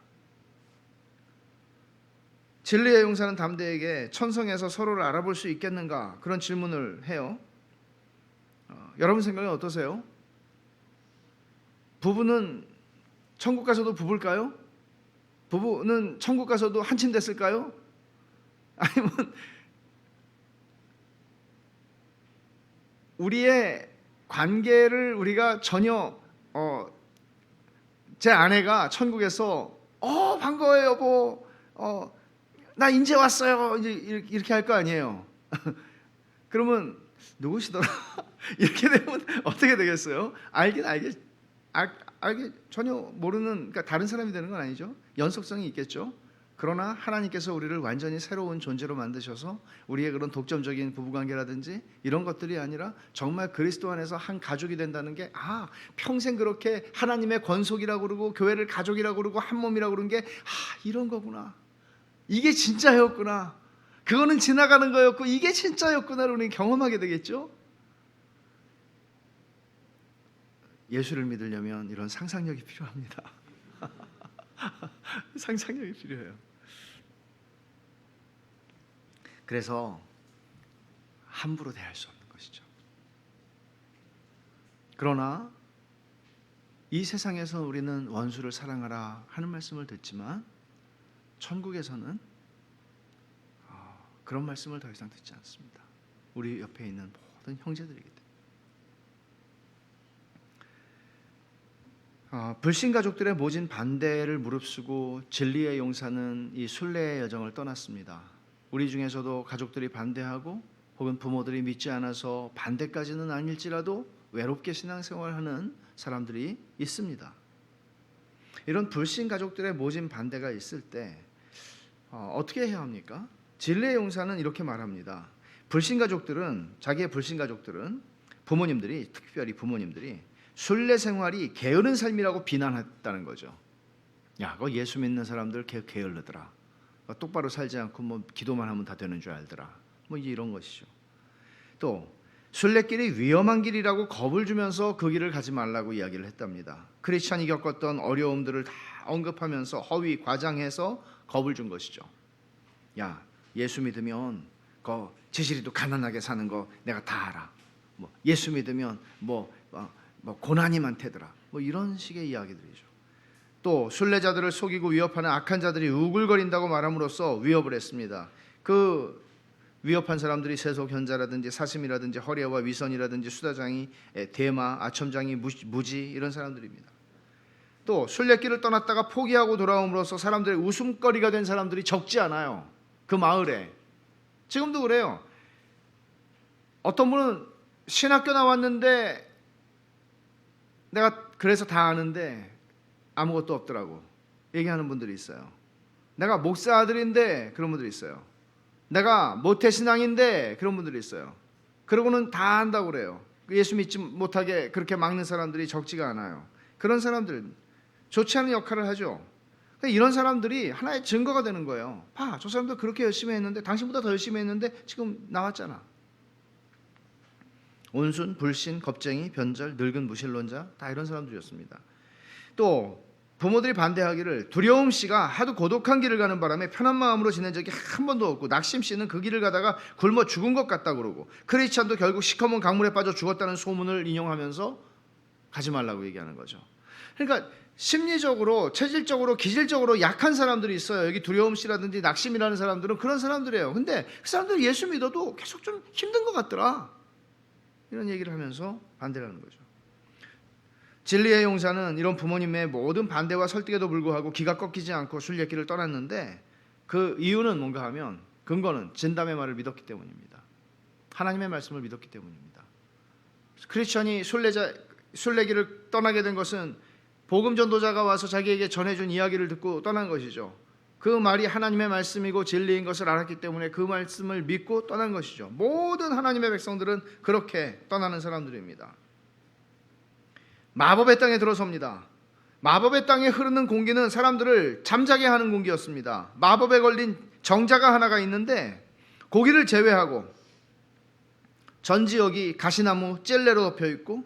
Speaker 1: 진리의 용사는 담대에게 천성에서 서로를 알아볼 수 있겠는가 그런 질문을 해요. 여러분 생각은 어떠세요? 부부는 천국 가서도 부부일까요? 부부는 천국 가서도 한침 됐을까요? 아니면 우리의 관계를 우리가 전혀 제 아내가 천국에서 반가워요 여보 나 이제 왔어요 이제 이렇게 할 거 아니에요. 그러면 누구시더라? 이렇게 되면 어떻게 되겠어요? 알게 전혀 모르는 그러니까 다른 사람이 되는 건 아니죠. 연속성이 있겠죠. 그러나 하나님께서 우리를 완전히 새로운 존재로 만드셔서 우리의 그런 독점적인 부부관계라든지 이런 것들이 아니라 정말 그리스도 안에서 한 가족이 된다는 게 평생 그렇게 하나님의 권속이라고 그러고 교회를 가족이라고 그러고 한 몸이라고 그러는 게 이런 거구나. 이게 진짜였구나. 그거는 지나가는 거였고 이게 진짜였구나를 우리는 경험하게 되겠죠. 예수를 믿으려면 이런 상상력이 필요합니다. 상상력이 필요해요. 그래서 함부로 대할 수 없는 것이죠. 그러나 이 세상에서 우리는 원수를 사랑하라 하는 말씀을 듣지만 천국에서는 그런 말씀을 더 이상 듣지 않습니다. 우리 옆에 있는 모든 형제들이기 때문에. 불신 가족들의 모진 반대를 무릅쓰고 진리의 용사는 이 순례의 여정을 떠났습니다. 우리 중에서도 가족들이 반대하고 혹은 부모들이 믿지 않아서 반대까지는 아닐지라도 외롭게 신앙생활하는 사람들이 있습니다. 이런 불신 가족들의 모진 반대가 있을 때 어떻게 해야 합니까? 진리의 용사는 이렇게 말합니다. 자기의 불신 가족들은 부모님들이, 특별히 부모님들이 순례 생활이 게으른 삶이라고 비난했다는 거죠. 야, 그거 예수 믿는 사람들 게을르더라. 똑바로 살지 않고 뭐 기도만 하면 다 되는 줄 알더라. 뭐 이런 것이죠. 또 순례길이 위험한 길이라고 겁을 주면서 그 길을 가지 말라고 이야기를 했답니다. 크리스찬이 겪었던 어려움들을 다 언급하면서 허위 과장해서 겁을 준 것이죠. 야, 예수 믿으면 지시리도 가난하게 사는 거 내가 다 알아. 뭐 예수 믿으면 뭐 고난이 많대더라. 뭐 이런 식의 이야기들이죠. 또 순례자들을 속이고 위협하는 악한 자들이 우글거린다고 말함으로써 위협을 했습니다. 그 위협한 사람들이 세속 현자라든지 사심이라든지 허리와 위선이라든지 수다장이, 대마, 아첨장이, 무지 이런 사람들입니다. 또 순례길을 떠났다가 포기하고 돌아옴으로써 사람들의 웃음거리가 된 사람들이 적지 않아요. 그 마을에 지금도 그래요. 어떤 분은 신학교 나왔는데 내가 그래서 다 아는데 아무것도 없더라고 얘기하는 분들이 있어요. 내가 목사 아들인데 그런 분들이 있어요. 내가 모태신앙인데 그런 분들이 있어요. 그러고는 다 안다고 그래요. 예수 믿지 못하게 그렇게 막는 사람들이 적지가 않아요. 그런 사람들 좋지 않은 역할을 하죠. 이런 사람들이 하나의 증거가 되는 거예요. 봐, 저 사람도 그렇게 열심히 했는데 당신보다 더 열심히 했는데 지금 나왔잖아. 온순, 불신, 겁쟁이, 변절, 늙은 무신론자 다 이런 사람들이었습니다. 또 부모들이 반대하기를 두려움 씨가 하도 고독한 길을 가는 바람에 편한 마음으로 지낸 적이 한 번도 없고 낙심 씨는 그 길을 가다가 굶어 죽은 것 같다 그러고 크리스찬도 결국 시커먼 강물에 빠져 죽었다는 소문을 인용하면서 가지 말라고 얘기하는 거죠. 그러니까 심리적으로, 체질적으로, 기질적으로 약한 사람들이 있어요. 여기 두려움 씨라든지 낙심이라는 사람들은 그런 사람들이에요. 근데 그 사람들이 예수 믿어도 계속 좀 힘든 것 같더라. 이런 얘기를 하면서 반대를 하는 거죠. 진리의 용사는 이런 부모님의 모든 반대와 설득에도 불구하고 기가 꺾이지 않고 순례길을 떠났는데 그 이유는 뭔가 하면 근거는 진담의 말을 믿었기 때문입니다. 하나님의 말씀을 믿었기 때문입니다. 크리스천이 순례길을 떠나게 된 것은 복음 전도자가 와서 자기에게 전해준 이야기를 듣고 떠난 것이죠. 그 말이 하나님의 말씀이고 진리인 것을 알았기 때문에 그 말씀을 믿고 떠난 것이죠. 모든 하나님의 백성들은 그렇게 떠나는 사람들입니다. 마법의 땅에 들어섭니다. 마법의 땅에 흐르는 공기는 사람들을 잠자게 하는 공기였습니다. 마법에 걸린 정자가 하나가 있는데 고기를 제외하고 전 지역이 가시나무 찔레로 덮여 있고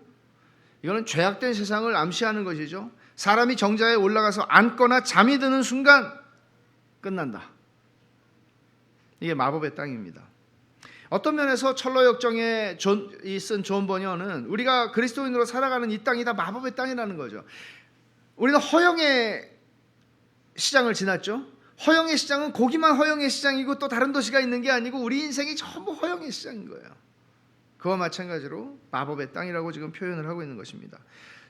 Speaker 1: 이거는 죄악된 세상을 암시하는 것이죠. 사람이 정자에 올라가서 앉거나 잠이 드는 순간 끝난다. 이게 마법의 땅입니다. 어떤 면에서 철로 역정에 쓴 존 버녀는 우리가 그리스도인으로 살아가는 이 땅이 다 마법의 땅이라는 거죠. 우리는 허영의 시장을 지났죠. 허영의 시장은 고기만 허영의 시장이고 또 다른 도시가 있는 게 아니고 우리 인생이 전부 허영의 시장인 거예요. 그와 마찬가지로 마법의 땅이라고 지금 표현을 하고 있는 것입니다.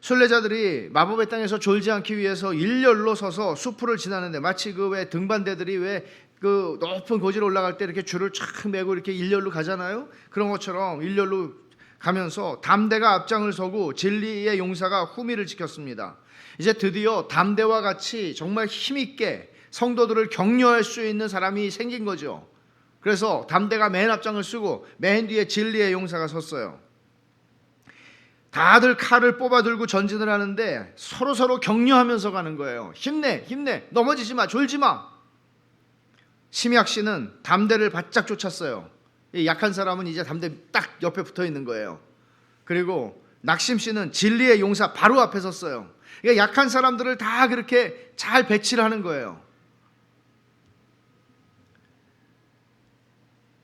Speaker 1: 순례자들이 마법의 땅에서 졸지 않기 위해서 일렬로 서서 수풀을 지나는데 마치 그 왜 등반대들이 왜 그 높은 고지로 올라갈 때 이렇게 줄을 쫙 메고 이렇게 일렬로 가잖아요. 그런 것처럼 일렬로 가면서 담대가 앞장을 서고 진리의 용사가 후미를 지켰습니다. 이제 드디어 담대와 같이 정말 힘있게 성도들을 격려할 수 있는 사람이 생긴 거죠. 그래서 담대가 맨 앞장을 쓰고 맨 뒤에 진리의 용사가 섰어요. 다들 칼을 뽑아 들고 전진을 하는데 서로 격려하면서 가는 거예요. 힘내, 힘내, 넘어지지 마, 졸지 마. 심약 씨는 담대를 바짝 쫓았어요. 약한 사람은 이제 담대 딱 옆에 붙어 있는 거예요. 그리고 낙심 씨는 진리의 용사 바로 앞에 섰어요. 그러니까 약한 사람들을 다 그렇게 잘 배치를 하는 거예요.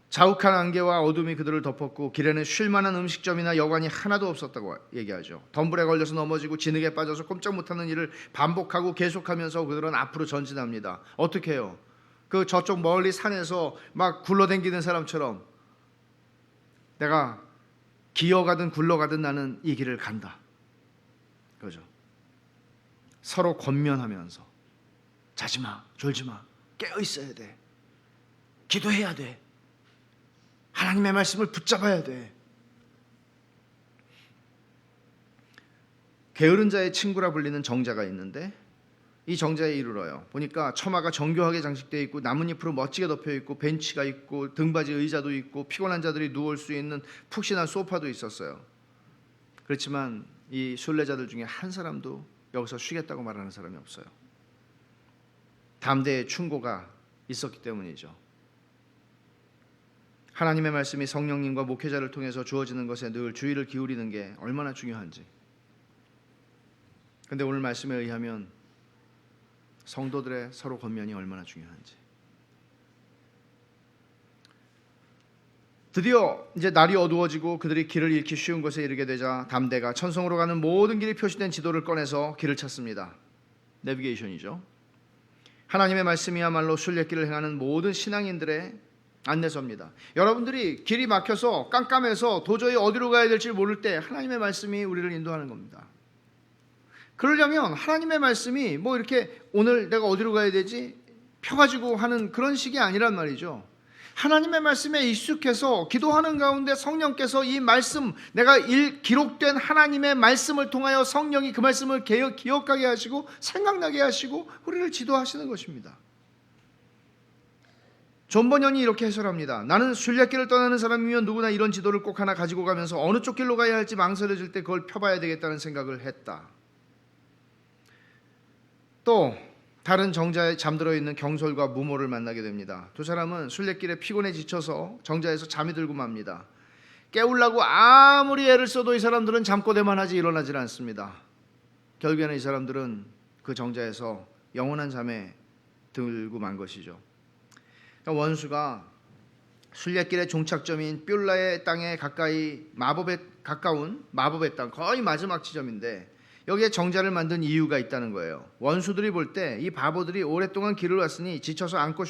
Speaker 1: 자욱한 안개와 어둠이 그들을 덮었고 길에는 쉴만한 음식점이나 여관이 하나도 없었다고 얘기하죠. 덤불에 걸려서 넘어지고 진흙에 빠져서 꼼짝 못하는 일을 반복하고 계속하면서 그들은 앞으로 전진합니다. 어떻게 해요? 그 저쪽 멀리 산에서 막 굴러다니는 사람처럼 내가 기어가든 굴러가든 나는 이 길을 간다. 그죠? 서로 권면하면서 자지마, 졸지마, 깨어 있어야 돼. 기도해야 돼. 하나님의 말씀을 붙잡아야 돼. 게으른 자의 친구라 불리는 정자가 있는데 이 정자에 이르러요. 보니까 처마가 정교하게 장식되어 있고 나뭇잎으로 멋지게 덮여 있고 벤치가 있고 등받이 의자도 있고 피곤한 자들이 누울 수 있는 푹신한 소파도 있었어요. 그렇지만 이 순례자들 중에 한 사람도 여기서 쉬겠다고 말하는 사람이 없어요. 담대의 충고가 있었기 때문이죠. 하나님의 말씀이 성령님과 목회자를 통해서 주어지는 것에 늘 주의를 기울이는 게 얼마나 중요한지. 근데 오늘 말씀에 의하면 성도들의 서로 권면이 얼마나 중요한지. 드디어 이제 날이 어두워지고 그들이 길을 잃기 쉬운 곳에 이르게 되자 담대가 천성으로 가는 모든 길이 표시된 지도를 꺼내서 길을 찾습니다. 내비게이션이죠. 하나님의 말씀이야말로 순례길을 행하는 모든 신앙인들의 안내서입니다. 여러분들이 길이 막혀서 깜깜해서 도저히 어디로 가야 될지 모를 때 하나님의 말씀이 우리를 인도하는 겁니다. 그러려면 하나님의 말씀이 뭐 이렇게 오늘 내가 어디로 가야 되지? 펴가지고 하는 그런 식이 아니란 말이죠. 하나님의 말씀에 익숙해서 기도하는 가운데 성령께서 이 말씀, 내가 기록된 하나님의 말씀을 통하여 성령이 그 말씀을 기억하게 하시고 생각나게 하시고 우리를 지도하시는 것입니다. 존 번연이 이렇게 해설합니다. 나는 순례길을 떠나는 사람이면 누구나 이런 지도를 꼭 하나 가지고 가면서 어느 쪽 길로 가야 할지 망설여질 때 그걸 펴봐야 되겠다는 생각을 했다. 또 다른 정자에 잠들어 있는 경솔과 무모를 만나게 됩니다. 두 사람은 순례길에 피곤해 지쳐서 정자에서 잠이 들고 맙니다. 깨우려고 아무리 애를 써도 이 사람들은 잠꼬대만 하지 일어나질 않습니다. 결국에는 이 사람들은 그 정자에서 영원한 잠에 들고 만 것이죠. 원수가 순례길의 종착점인 뷸라의 땅에 가까운 마법의 땅, 거의 마지막 지점인데 여기에 정자를 만든 이유가 있다는 거예요. 원수들이 볼 때 이 바보들이 오랫동안 길을 왔으니 지쳐서 앉고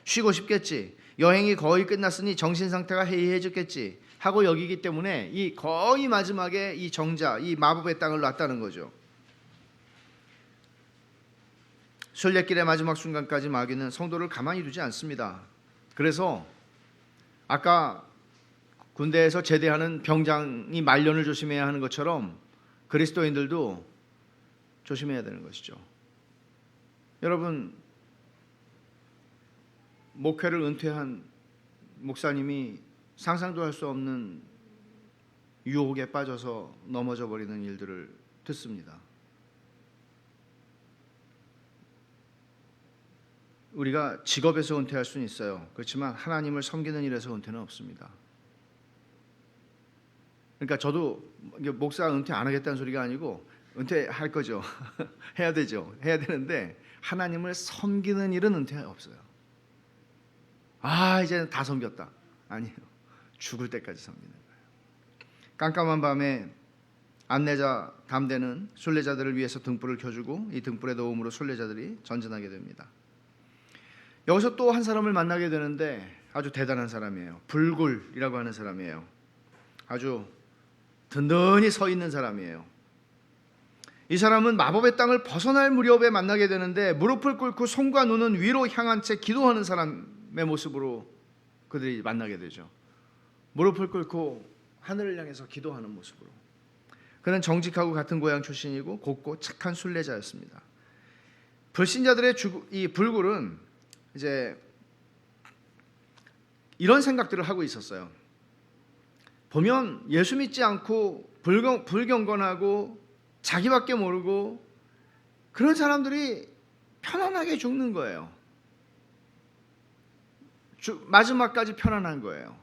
Speaker 1: 쉬고 싶겠지, 여행이 거의 끝났으니 정신 상태가 해이해졌겠지 하고 여기기 때문에 이 거의 마지막에 이 정자, 이 마법의 땅을 놨다는 거죠. 순례길의 마지막 순간까지 마귀는 성도를 가만히 두지 않습니다. 그래서 아까 군대에서 제대하는 병장이 말년을 조심해야 하는 것처럼 그리스도인들도 조심해야 되는 것이죠. 여러분, 목회를 은퇴한 목사님이 상상도 할 수 없는 유혹에 빠져서 넘어져 버리는 일들을 듣습니다. 우리가 직업에서 은퇴할 수는 있어요. 그렇지만 하나님을 섬기는 일에서 은퇴는 없습니다. 그러니까 저도 목사 은퇴 안 하겠다는 소리가 아니고 은퇴할 거죠. 해야 되죠. 해야 되는데 하나님을 섬기는 일은 은퇴 없어요. 이제는 다 섬겼다. 아니에요. 죽을 때까지 섬기는 거예요. 깜깜한 밤에 안내자 담대는 순례자들을 위해서 등불을 켜주고 이 등불의 도움으로 순례자들이 전진하게 됩니다. 여기서 또 한 사람을 만나게 되는데 아주 대단한 사람이에요. 불굴이라고 하는 사람이에요. 아주 든든히 서 있는 사람이에요. 이 사람은 마법의 땅을 벗어날 무렵에 만나게 되는데 무릎을 꿇고 손과 눈은 위로 향한 채 기도하는 사람의 모습으로 그들이 만나게 되죠. 무릎을 꿇고 하늘을 향해서 기도하는 모습으로. 그는 정직하고 같은 고향 출신이고 곱고 착한 순례자였습니다. 불신자들의 이 불굴은 이제 이런 생각들을 하고 있었어요. 보면 예수 믿지 않고 불경건하고 자기밖에 모르고 그런 사람들이 편안하게 죽는 거예요. 마지막까지 편안한 거예요.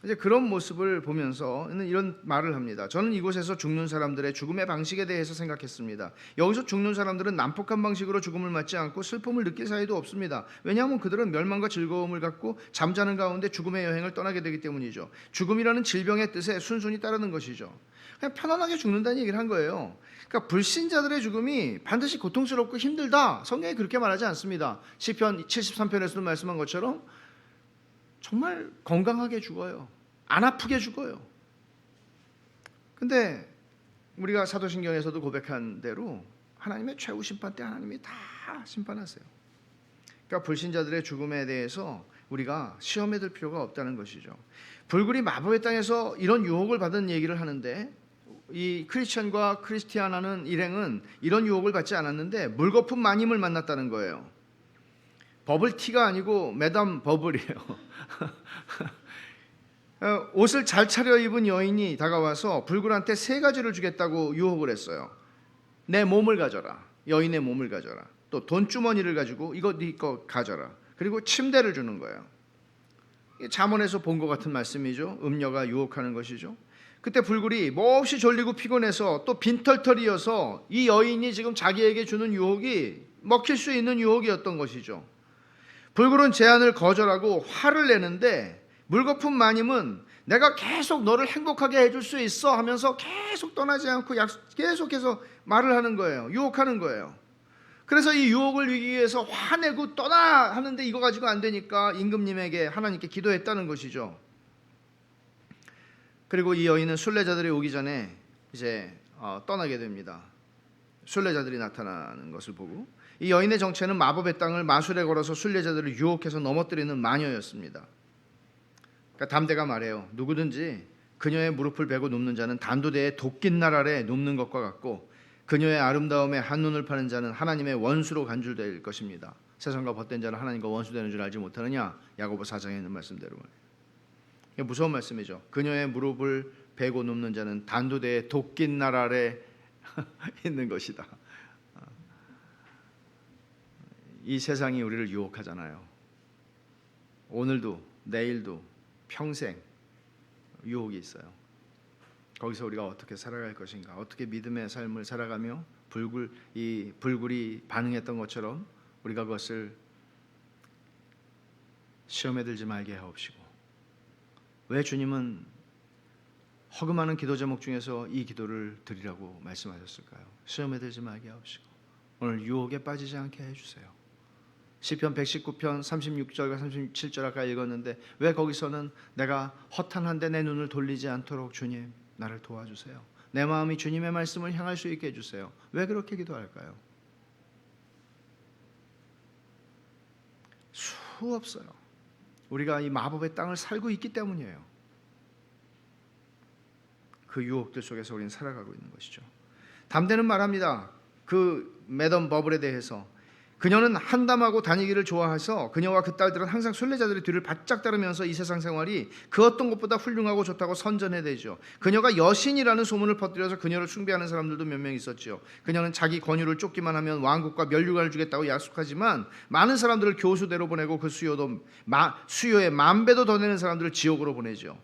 Speaker 1: 이제 그런 모습을 보면서는 이런 말을 합니다. 저는 이곳에서 죽는 사람들의 죽음의 방식에 대해서 생각했습니다. 여기서 죽는 사람들은 난폭한 방식으로 죽음을 맞지 않고 슬픔을 느낄 사이도 없습니다. 왜냐하면 그들은 멸망과 즐거움을 갖고 잠자는 가운데 죽음의 여행을 떠나게 되기 때문이죠. 죽음이라는 질병의 뜻에 순순히 따르는 것이죠. 그냥 편안하게 죽는다는 얘기를 한 거예요. 그러니까 불신자들의 죽음이 반드시 고통스럽고 힘들다, 성경이 그렇게 말하지 않습니다. 시편 73편에서도 말씀한 것처럼 정말 건강하게 죽어요. 안 아프게 죽어요. 근데 우리가 사도신경에서도 고백한 대로 하나님의 최후 심판 때 하나님이 다 심판하세요. 그러니까 불신자들의 죽음에 대해서 우리가 시험에 들 필요가 없다는 것이죠. 불굴이 마법의 땅에서 이런 유혹을 받은 얘기를 하는데, 이 크리스천과 크리스티아나는 일행은 이런 유혹을 받지 않았는데 물거품 마님을 만났다는 거예요. 버블티가 아니고 매담 버블이에요. 옷을 잘 차려입은 여인이 다가와서 불굴한테 3가지를 주겠다고 유혹을 했어요. 내 몸을 가져라, 여인의 몸을 가져라, 또 돈주머니를 가지고 이거 네 거 가져라, 그리고 침대를 주는 거예요. 잠언에서 본 것 같은 말씀이죠. 음녀가 유혹하는 것이죠. 그때 불굴이 몹시 졸리고 피곤해서 또 빈털털이어서 이 여인이 지금 자기에게 주는 유혹이 먹힐 수 있는 유혹이었던 것이죠. 불굴은 제안을 거절하고 화를 내는데, 물거품 마님은 내가 계속 너를 행복하게 해줄 수 있어 하면서 계속 떠나지 않고 계속해서 말을 하는 거예요. 유혹하는 거예요. 그래서 이 유혹을 이기기 위해서 화내고 떠나 하는데 이거 가지고 안 되니까 임금님에게, 하나님께 기도했다는 것이죠. 그리고 이 여인은 순례자들이 오기 전에 이제 떠나게 됩니다. 순례자들이 나타나는 것을 보고, 이 여인의 정체는 마법의 땅을 마술에 걸어서 순례자들을 유혹해서 넘어뜨리는 마녀였습니다. 그러니까 담대가 말해요. 누구든지 그녀의 무릎을 베고 눕는 자는 단도대에 도끼 날 아래 눕는 것과 같고, 그녀의 아름다움에 한눈을 파는 자는 하나님의 원수로 간주될 것입니다. 세상과 벗된 자는 하나님과 원수되는 줄 알지 못하느냐, 야고보 4장에 있는 말씀대로. 이게 무서운 말씀이죠. 그녀의 무릎을 베고 눕는 자는 단도대에 도끼 날 아래 있는 것이다. 이 세상이 우리를 유혹하잖아요. 오늘도 내일도 평생 유혹이 있어요. 거기서 우리가 어떻게 살아갈 것인가, 어떻게 믿음의 삶을 살아가며 이 불굴이 반응했던 것처럼 우리가 그것을 시험에 들지 말게 하옵시고, 왜 주님은 허금하는 기도 제목 중에서 이 기도를 드리라고 말씀하셨을까요? 시험에 들지 말게 하옵시고 오늘 유혹에 빠지지 않게 해주세요. 시편 119편 36절과 37절 아까 읽었는데, 왜 거기서는 내가 허탄한데 내 눈을 돌리지 않도록 주님 나를 도와주세요, 내 마음이 주님의 말씀을 향할 수 있게 해주세요, 왜 그렇게 기도할까요? 수없어요. 우리가 이 마법의 땅을 살고 있기 때문이에요. 그 유혹들 속에서 우리는 살아가고 있는 것이죠. 담대는 말합니다. 그 매던 버블에 대해서, 그녀는 한담하고 다니기를 좋아해서 그녀와 그 딸들은 항상 순례자들의 뒤를 바짝 따르면서 이 세상 생활이 그 어떤 것보다 훌륭하고 좋다고 선전해대죠. 그녀가 여신이라는 소문을 퍼뜨려서 그녀를 숭배하는 사람들도 몇 명 있었죠. 그녀는 자기 권유를 쫓기만 하면 왕국과 면류관을 주겠다고 약속하지만 많은 사람들을 교수대로 보내고 그 수요의 10,000배도 더 내는 사람들을 지옥으로 보내죠.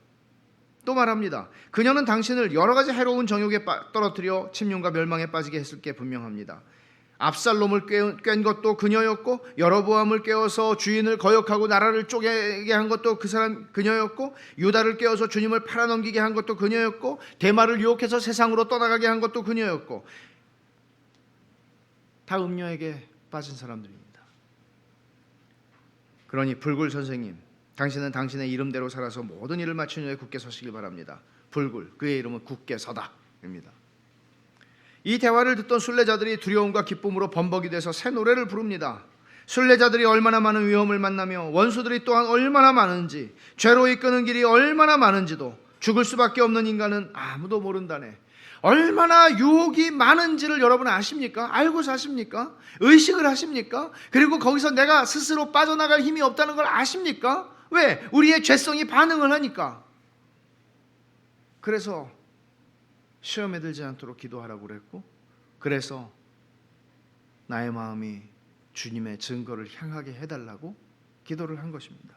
Speaker 1: 또 말합니다. 그녀는 당신을 여러 가지 해로운 정욕에 떨어뜨려 침륜과 멸망에 빠지게 했을 게 분명합니다. 압살롬을 깬 것도 그녀였고, 여로보암을 깨워서 주인을 거역하고 나라를 쪼개게 한 것도 그녀였고, 유다를 깨워서 주님을 팔아넘기게 한 것도 그녀였고, 대마를 유혹해서 세상으로 떠나가게 한 것도 그녀였고, 다 음녀에게 빠진 사람들입니다. 그러니 불굴 선생님, 당신은 당신의 이름대로 살아서 모든 일을 마친 후에 굳게 서시길 바랍니다. 불굴, 그의 이름은 굳게 서다입니다. 이 대화를 듣던 순례자들이 두려움과 기쁨으로 범벅이 돼서 새 노래를 부릅니다. 순례자들이 얼마나 많은 위험을 만나며 원수들이 또한 얼마나 많은지, 죄로 이끄는 길이 얼마나 많은지도 죽을 수밖에 없는 인간은 아무도 모른다네. 얼마나 유혹이 많은지를 여러분 아십니까? 알고 사십니까? 의식을 하십니까? 그리고 거기서 내가 스스로 빠져나갈 힘이 없다는 걸 아십니까? 왜? 우리의 죄성이 반응을 하니까. 그래서 시험에 들지 않도록 기도하라고 그랬고, 그래서 나의 마음이 주님의 증거를 향하게 해달라고 기도를 한 것입니다.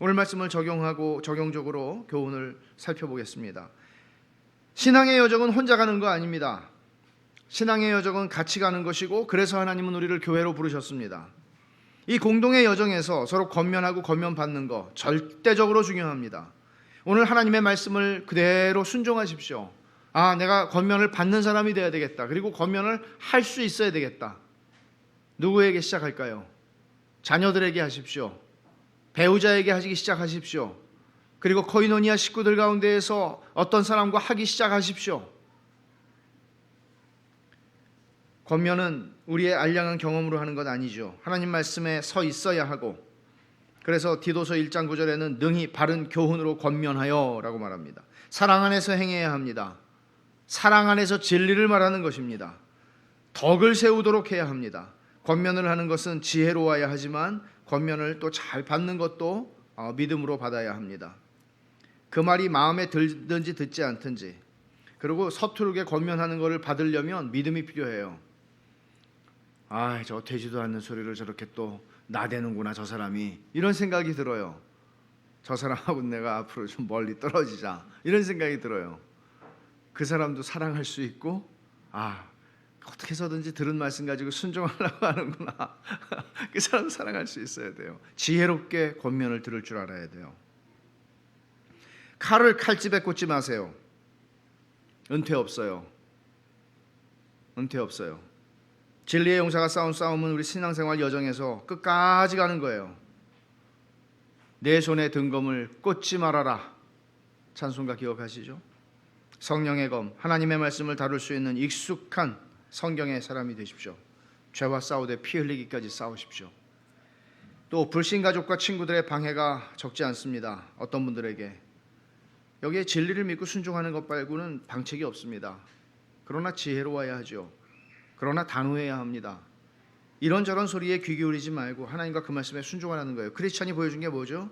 Speaker 1: 오늘 말씀을 적용적으로 교훈을 살펴보겠습니다. 신앙의 여정은 혼자 가는 거 아닙니다. 신앙의 여정은 같이 가는 것이고, 그래서 하나님은 우리를 교회로 부르셨습니다. 이 공동의 여정에서 서로 권면하고 권면받는 거 절대적으로 중요합니다. 오늘 하나님의 말씀을 그대로 순종하십시오. 내가 권면을 받는 사람이 되어야 되겠다. 그리고 권면을 할 수 있어야 되겠다. 누구에게 시작할까요? 자녀들에게 하십시오. 배우자에게 하기 시작하십시오. 그리고 코이노니아 식구들 가운데에서 어떤 사람과 하기 시작하십시오. 권면은 우리의 알량한 경험으로 하는 것 아니죠. 하나님 말씀에 서 있어야 하고, 그래서 디도서 1장 9절에는 능히 바른 교훈으로 권면하여 라고 말합니다. 사랑 안에서 행해야 합니다. 사랑 안에서 진리를 말하는 것입니다. 덕을 세우도록 해야 합니다. 권면을 하는 것은 지혜로워야 하지만 권면을 또 잘 받는 것도 믿음으로 받아야 합니다. 그 말이 마음에 들든지 듣지 않든지, 그리고 서투르게 권면하는 것을 받으려면 믿음이 필요해요. 저 되지도 않는 소리를 저렇게 또 나대는구나 저 사람이, 이런 생각이 들어요. 저 사람하고 내가 앞으로 좀 멀리 떨어지자, 이런 생각이 들어요. 그 사람도 사랑할 수 있고, 어떻게 해서든지 들은 말씀 가지고 순종하려고 하는구나. 그 사람 사랑할 수 있어야 돼요. 지혜롭게 권면을 들을 줄 알아야 돼요. 칼을 칼집에 꽂지 마세요. 은퇴 없어요. 은퇴 없어요. 진리의 용사가 싸운 싸움은 우리 신앙생활 여정에서 끝까지 가는 거예요. 내 손에 든 검을 꽂지 말아라. 찬송가 기억하시죠? 성령의 검, 하나님의 말씀을 다룰 수 있는 익숙한 성경의 사람이 되십시오. 죄와 싸우되 피 흘리기까지 싸우십시오. 또 불신 가족과 친구들의 방해가 적지 않습니다. 어떤 분들에게 여기에 진리를 믿고 순종하는 것 말고는 방책이 없습니다. 그러나 지혜로워야 하죠. 그러나 단호해야 합니다. 이런저런 소리에 귀 기울이지 말고 하나님과 그 말씀에 순종하라는 거예요. 크리스찬이 보여준 게 뭐죠?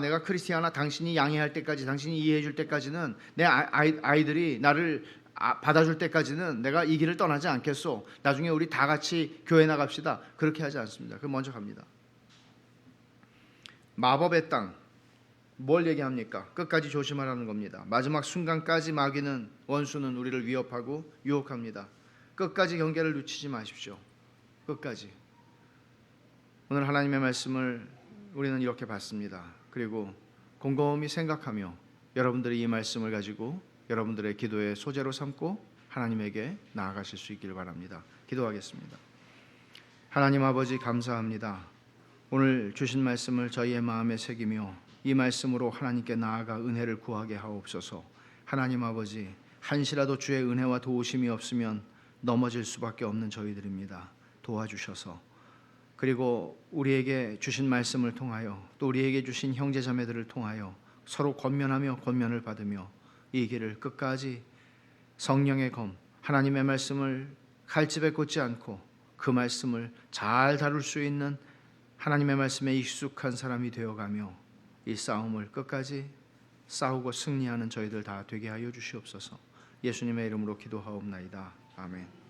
Speaker 1: 내가 크리스티아나 당신이 양해할 때까지, 당신이 이해해 줄 때까지는, 내 아이들이 나를 받아줄 때까지는 내가 이 길을 떠나지 않겠소. 나중에 우리 다 같이 교회 나갑시다. 그렇게 하지 않습니다. 그 먼저 갑니다. 마법의 땅, 뭘 얘기합니까? 끝까지 조심하라는 겁니다. 마지막 순간까지 마귀는, 원수는 우리를 위협하고 유혹합니다. 끝까지 경계를 놓치지 마십시오. 끝까지. 오늘 하나님의 말씀을 우리는 이렇게 받습니다. 그리고 곰곰이 생각하며 여러분들이 이 말씀을 가지고 여러분들의 기도의 소재로 삼고 하나님에게 나아가실 수 있기를 바랍니다. 기도하겠습니다. 하나님 아버지, 감사합니다. 오늘 주신 말씀을 저희의 마음에 새기며 이 말씀으로 하나님께 나아가 은혜를 구하게 하옵소서. 하나님 아버지, 한시라도 주의 은혜와 도우심이 없으면 넘어질 수밖에 없는 저희들입니다. 도와주셔서, 그리고 우리에게 주신 말씀을 통하여, 또 우리에게 주신 형제자매들을 통하여 서로 권면하며 권면을 받으며 이 길을 끝까지 성령의 검, 하나님의 말씀을 칼집에 꽂지 않고 그 말씀을 잘 다룰 수 있는 하나님의 말씀에 익숙한 사람이 되어가며 이 싸움을 끝까지 싸우고 승리하는 저희들 다 되게 하여 주시옵소서. 예수님의 이름으로 기도하옵나이다. 아멘.